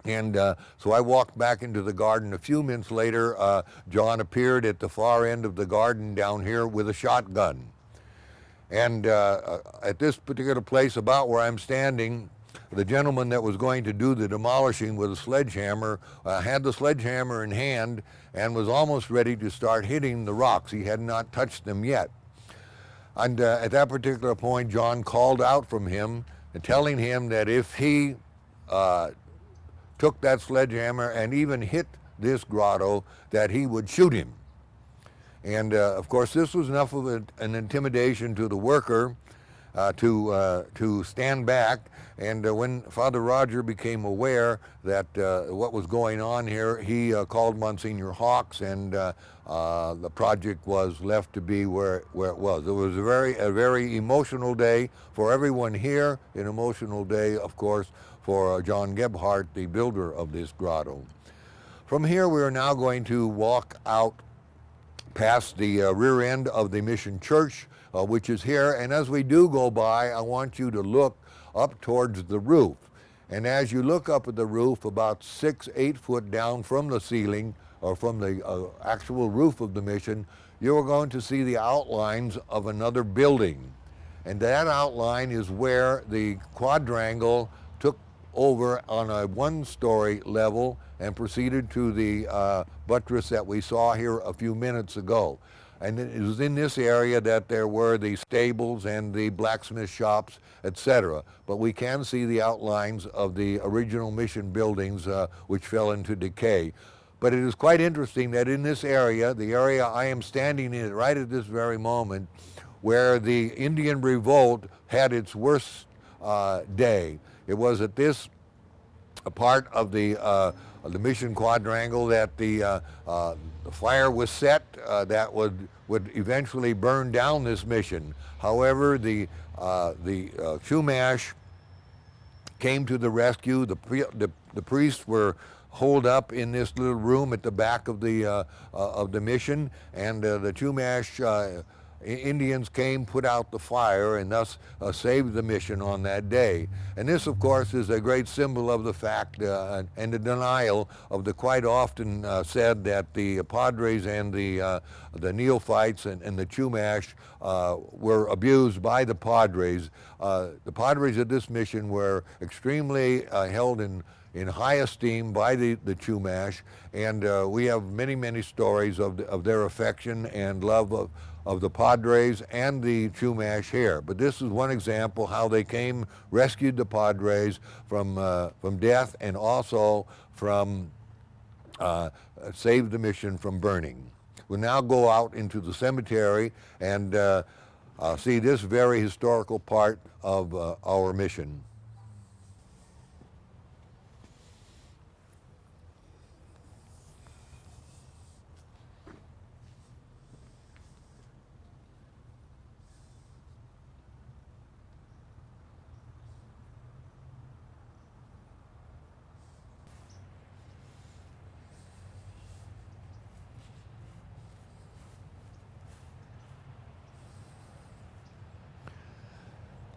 And so I walked back into the garden. A few minutes later, John appeared at the far end of the garden down here with a shotgun. And at this particular place, about where I'm standing, the gentleman that was going to do the demolishing with a sledgehammer had the sledgehammer in hand and was almost ready to start hitting the rocks. He had not touched them yet. And at that particular point, John called out from him, telling him that if he took that sledgehammer and even hit this grotto, that he would shoot him. And of course, this was enough of an intimidation to the worker to stand back. And when Father Roger became aware that what was going on here, he called Monsignor Hawks, and the project was left to be where it was. It was a very emotional day for everyone here, an emotional day, of course, for John Gebhardt, the builder of this grotto. From here, we are now going to walk out past the rear end of the Mission Church, which is here. And as we do go by, I want you to look up towards the roof. And as you look up at the roof, about 6-8 foot down from the ceiling, or from the actual roof of the mission, you're going to see the outlines of another building. And that outline is where the quadrangle took over on a one-story level and proceeded to the buttress that we saw here a few minutes ago. And it was in this area that there were the stables and the blacksmith shops, etc. But we can see the outlines of the original mission buildings which fell into decay. But it is quite interesting that in this area, the area I am standing in right at this very moment, where the Indian revolt had its worst day, it was at this part of the Mission Quadrangle that the fire was set that would eventually burn down this mission. However, the Chumash came to the rescue. The priests were holed up in this little room at the back of the mission, and the Chumash Indians came, put out the fire, and thus saved the mission on that day. And this, of course, is a great symbol of the fact and the denial of the quite often said that the Padres and the neophytes and the Chumash were abused by the Padres. The Padres at this mission were extremely held in in high esteem by the Chumash, and we have many, many stories of their affection and love of the Padres and the Chumash here. But this is one example how they came, rescued the Padres from death, and also from saved the mission from burning. We'll now go out into the cemetery and see this very historical part of our mission.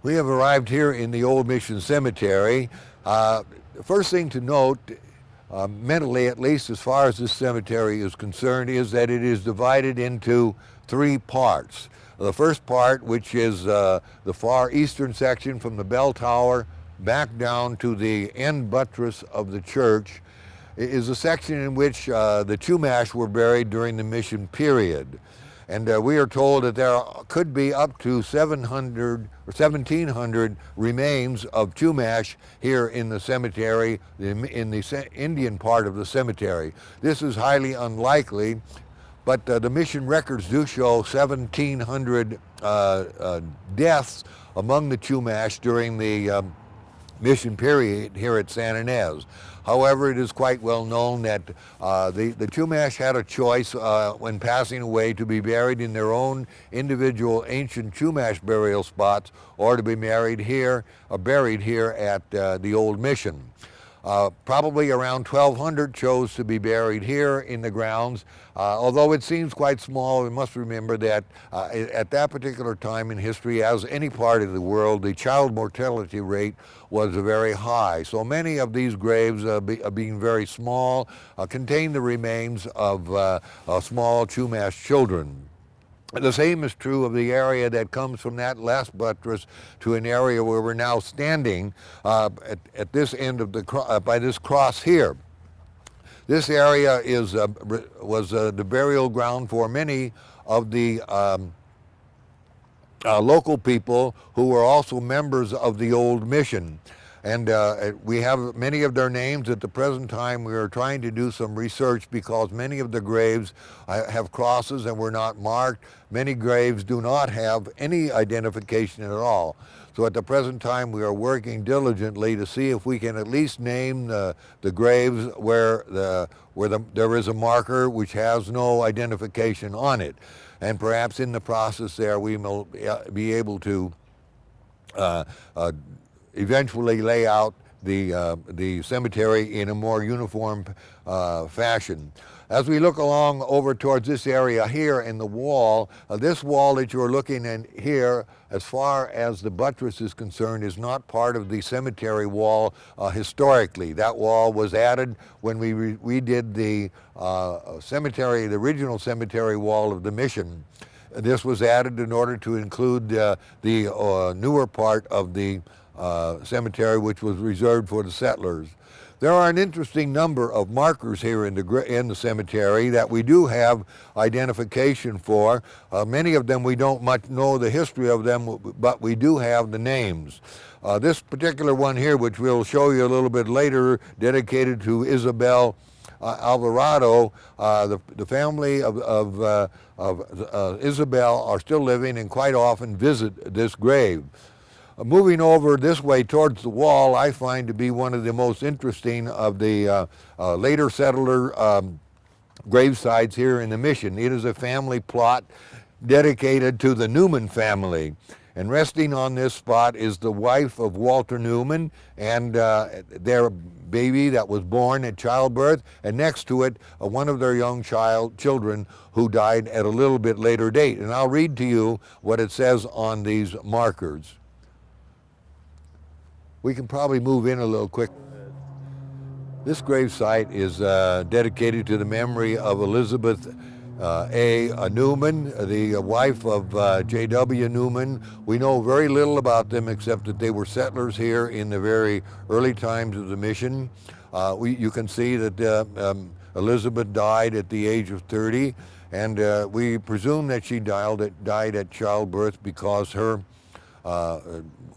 We have arrived here in the old Mission Cemetery. The first thing to note, mentally at least as far as this cemetery is concerned, is that it is divided into three parts. The first part, which is the far eastern section from the bell tower back down to the end buttress of the church, is a section in which the Chumash were buried during the mission period. And we are told that there could be up to 700 or 1,700 remains of Chumash here in the cemetery, in the Indian part of the cemetery. This is highly unlikely, but the mission records do show 1,700 deaths among the Chumash during the mission period here at San Ines. However, it is quite well known that the Chumash had a choice when passing away to be buried in their own individual ancient Chumash burial spots or to be buried here at the old mission. Probably around 1,200 chose to be buried here in the grounds. Although it seems quite small, we must remember that at that particular time in history, as any part of the world, the child mortality rate was very high. So many of these graves, being very small, contain the remains of small Chumash children. The same is true of the area that comes from that last buttress to an area where we're now standing at this end of the by this cross here. This area was the burial ground for many of the local people who were also members of the old mission. And we have many of their names at the present time. We are trying to do some research because many of the graves have crosses and were not marked. Many graves do not have any identification at all. So at the present time, we are working diligently to see if we can at least name the graves where there is a marker which has no identification on it. And perhaps in the process there, we will be able to eventually lay out the cemetery in a more uniform fashion. As we look along over towards this area here in the wall, this wall that you're looking at here, as far as the buttress is concerned, is not part of the cemetery wall historically. That wall was added when we redid the cemetery, the original cemetery wall of the mission. This was added in order to include the newer part of the cemetery, which was reserved for the settlers. There are an interesting number of markers here in the cemetery that we do have identification for. Many of them we don't much know the history of them, but we do have the names. This particular one here, which we'll show you a little bit later, dedicated to Isabel Alvarado, the family of Isabel are still living and quite often visit this grave. Moving over this way towards the wall, I find to be one of the most interesting of the later settler gravesites here in the mission. It is a family plot dedicated to the Newman family. And resting on this spot is the wife of Walter Newman and their baby that was born at childbirth, and next to it, one of their young children who died at a little bit later date. And I'll read to you what it says on these markers. We can probably move in a little quick. This gravesite is dedicated to the memory of Elizabeth A. Newman, the wife of J.W. Newman. We know very little about them except that they were settlers here in the very early times of the mission. You can see that Elizabeth died at the age of 30, and we presume that she died at childbirth because her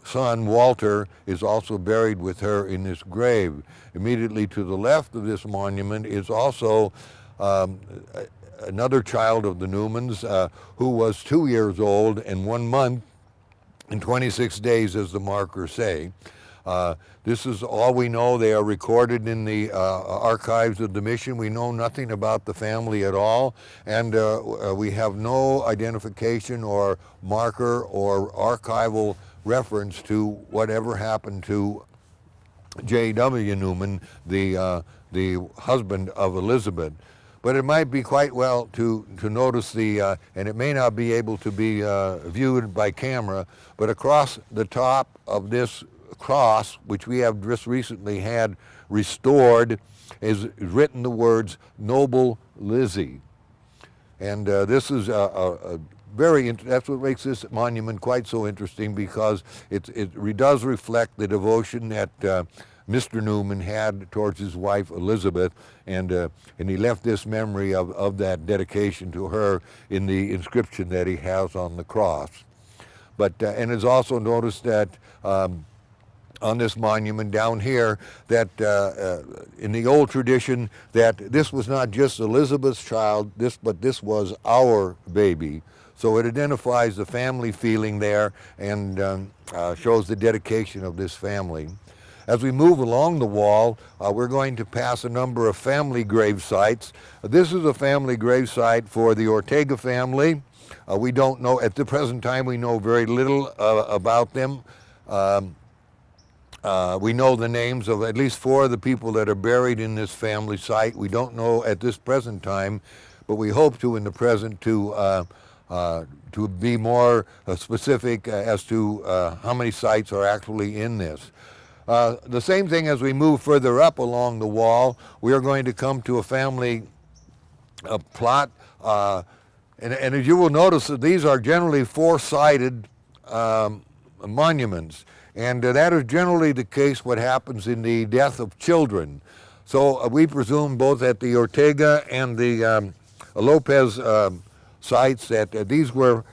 son, Walter, is also buried with her in this grave. Immediately to the left of this monument is also another child of the Newmans who was 2 years old and 1 month and 26 days, as the markers say. This is all we know. They are recorded in the archives of the mission. We know nothing about the family at all, and we have no identification or marker or archival reference to whatever happened to J.W. Newman, the husband of Elizabeth. But it might be quite well to notice the, and it may not be able to be viewed by camera, but across the top of this cross, which we have just recently had restored, is written the words, Noble Lizzie. And this is a very, that's what makes this monument quite so interesting, because it does reflect the devotion that Mr. Newman had towards his wife Elizabeth, and he left this memory of that dedication to her in the inscription that he has on the cross. But and it's also noticed that on this monument down here that in the old tradition that this was not just Elizabeth's child, but this was our baby. So it identifies the family feeling there and shows the dedication of this family. As we move along the wall, we're going to pass a number of family grave sites. This is a family grave site for the Ortega family. We don't know, at the present time, we know very little about them. We know the names of at least 4 of the people that are buried in this family site. We don't know at this present time, but we hope to in the present to be more specific as to how many sites are actually in this. The same thing as we move further up along the wall, we are going to come to a family plot. And as you will notice, that these are generally 4-sided monuments. And that is generally the case what happens in the death of children. So we presume both at the Ortega and the Lopez sites that these were,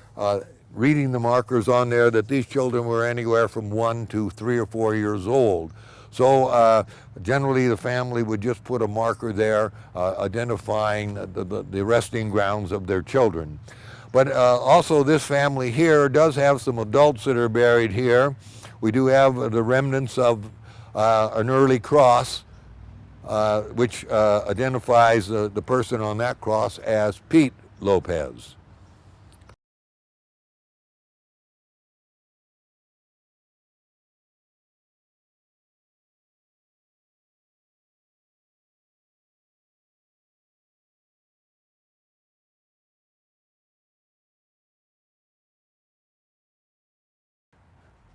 reading the markers on there, that these children were anywhere from 1 to 3 or 4 years old. So generally the family would just put a marker there identifying the resting grounds of their children. But also this family here does have some adults that are buried here. We do have the remnants of an early cross, which identifies the person on that cross as Pete Lopez.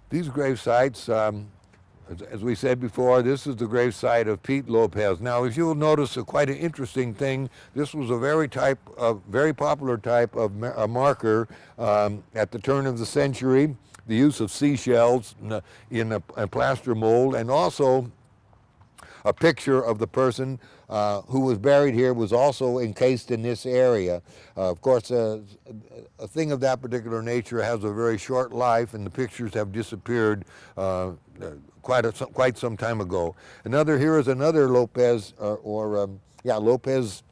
These grave sites, as we said before, this is the grave site of Pete Lopez. Now, if you will notice quite an interesting thing, this was a very popular type of marker at the turn of the century, the use of seashells in a plaster mold, and also a picture of the person who was buried here was also encased in this area. Of course, a thing of that particular nature has a very short life, and the pictures have disappeared quite some time ago. Here is another Lopez Lopez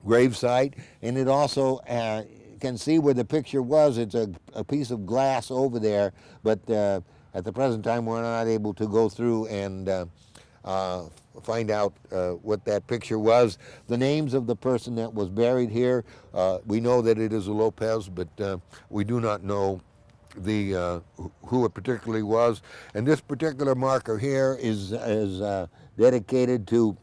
gravesite, and it also can see where the picture was. It's a piece of glass over there, but at the present time we're not able to go through and find out what that picture was. The names of the person that was buried here, we know that it is a Lopez, but we do not know who it particularly was. And this particular marker here is dedicated to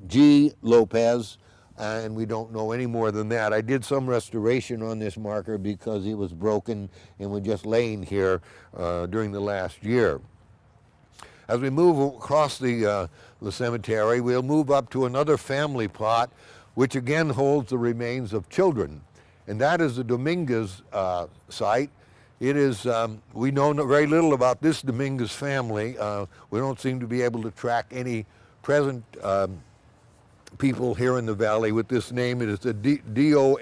G. Lopez, and we don't know any more than that. I did some restoration on this marker because it was broken and was just laying here during the last year. As we move across the cemetery, we'll move up to another family plot, which again holds the remains of children. And that is the Dominguez site. It is, we know very little about this Dominguez family. We don't seem to be able to track any present people here in the valley with this name. It is a Dominguez.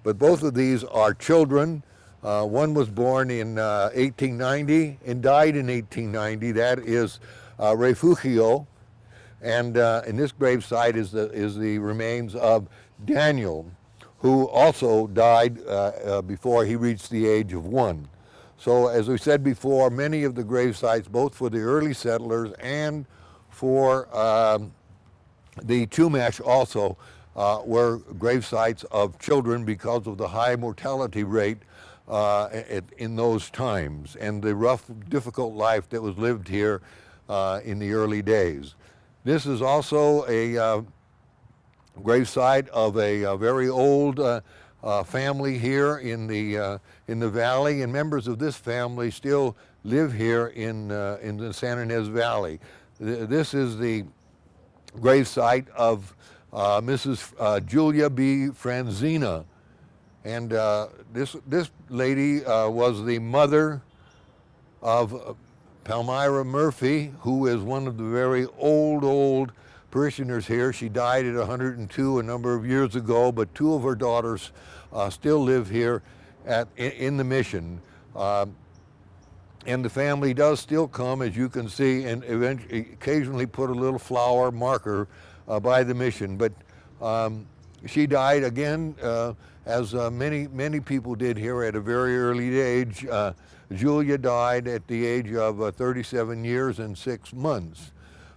But both of these are children. One was born in 1890 and died in 1890. That is Refugio. And in this gravesite is the remains of Daniel, who also died before he reached the age of 1. So as we said before, many of the grave sites, both for the early settlers and for the Chumash also, were grave sites of children because of the high mortality rate in those times and the rough, difficult life that was lived here in the early days. This is also a gravesite of a very old family here in the valley, and members of this family still live here in the San Ynez Valley. This is the gravesite of Mrs. Julia B. Franzina, and this lady was the mother of Palmyra Murphy, who is one of the very old parishioners here. She died at 102 a number of years ago, but 2 of her daughters still live here in the mission. And the family does still come, as you can see, and occasionally put a little flower marker by the mission. But she died again, as many people did here at a very early age. Julia died at the age of 37 years and 6 months.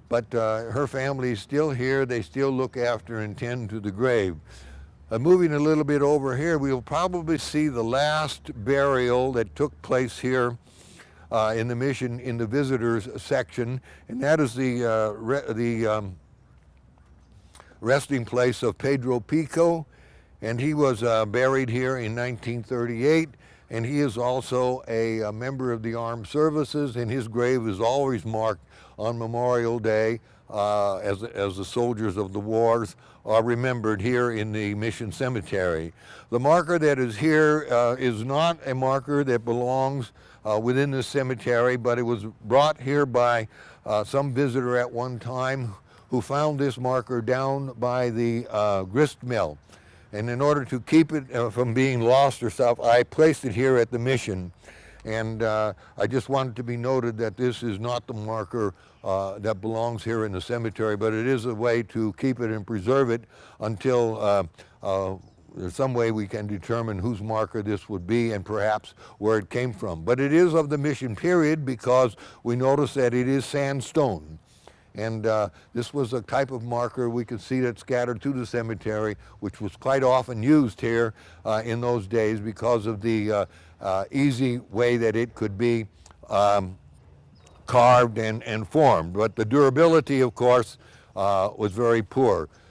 But her family is still here. They still look after and tend to the grave. Moving a little bit over here, we'll probably see the last burial that took place here in the mission in the visitors section, and that is the resting place of Pedro Pico, and he was buried here in 1938, and he is also a member of the armed services, and his grave is always marked on Memorial Day as the soldiers of the wars are remembered here in the Mission Cemetery. The marker that is here is not a marker that belongs within the cemetery, but it was brought here by some visitor at one time who found this marker down by the grist mill. And in order to keep it from being lost or stuff, I placed it here at the mission. And I just wanted to be noted that this is not the marker that belongs here in the cemetery, but it is a way to keep it and preserve it until there's some way we can determine whose marker this would be and perhaps where it came from. But it is of the mission period because we notice that it is sandstone. And this was a type of marker we could see that scattered to the cemetery, which was quite often used here in those days because of the easy way that it could be carved and formed. But the durability, of course, was very poor.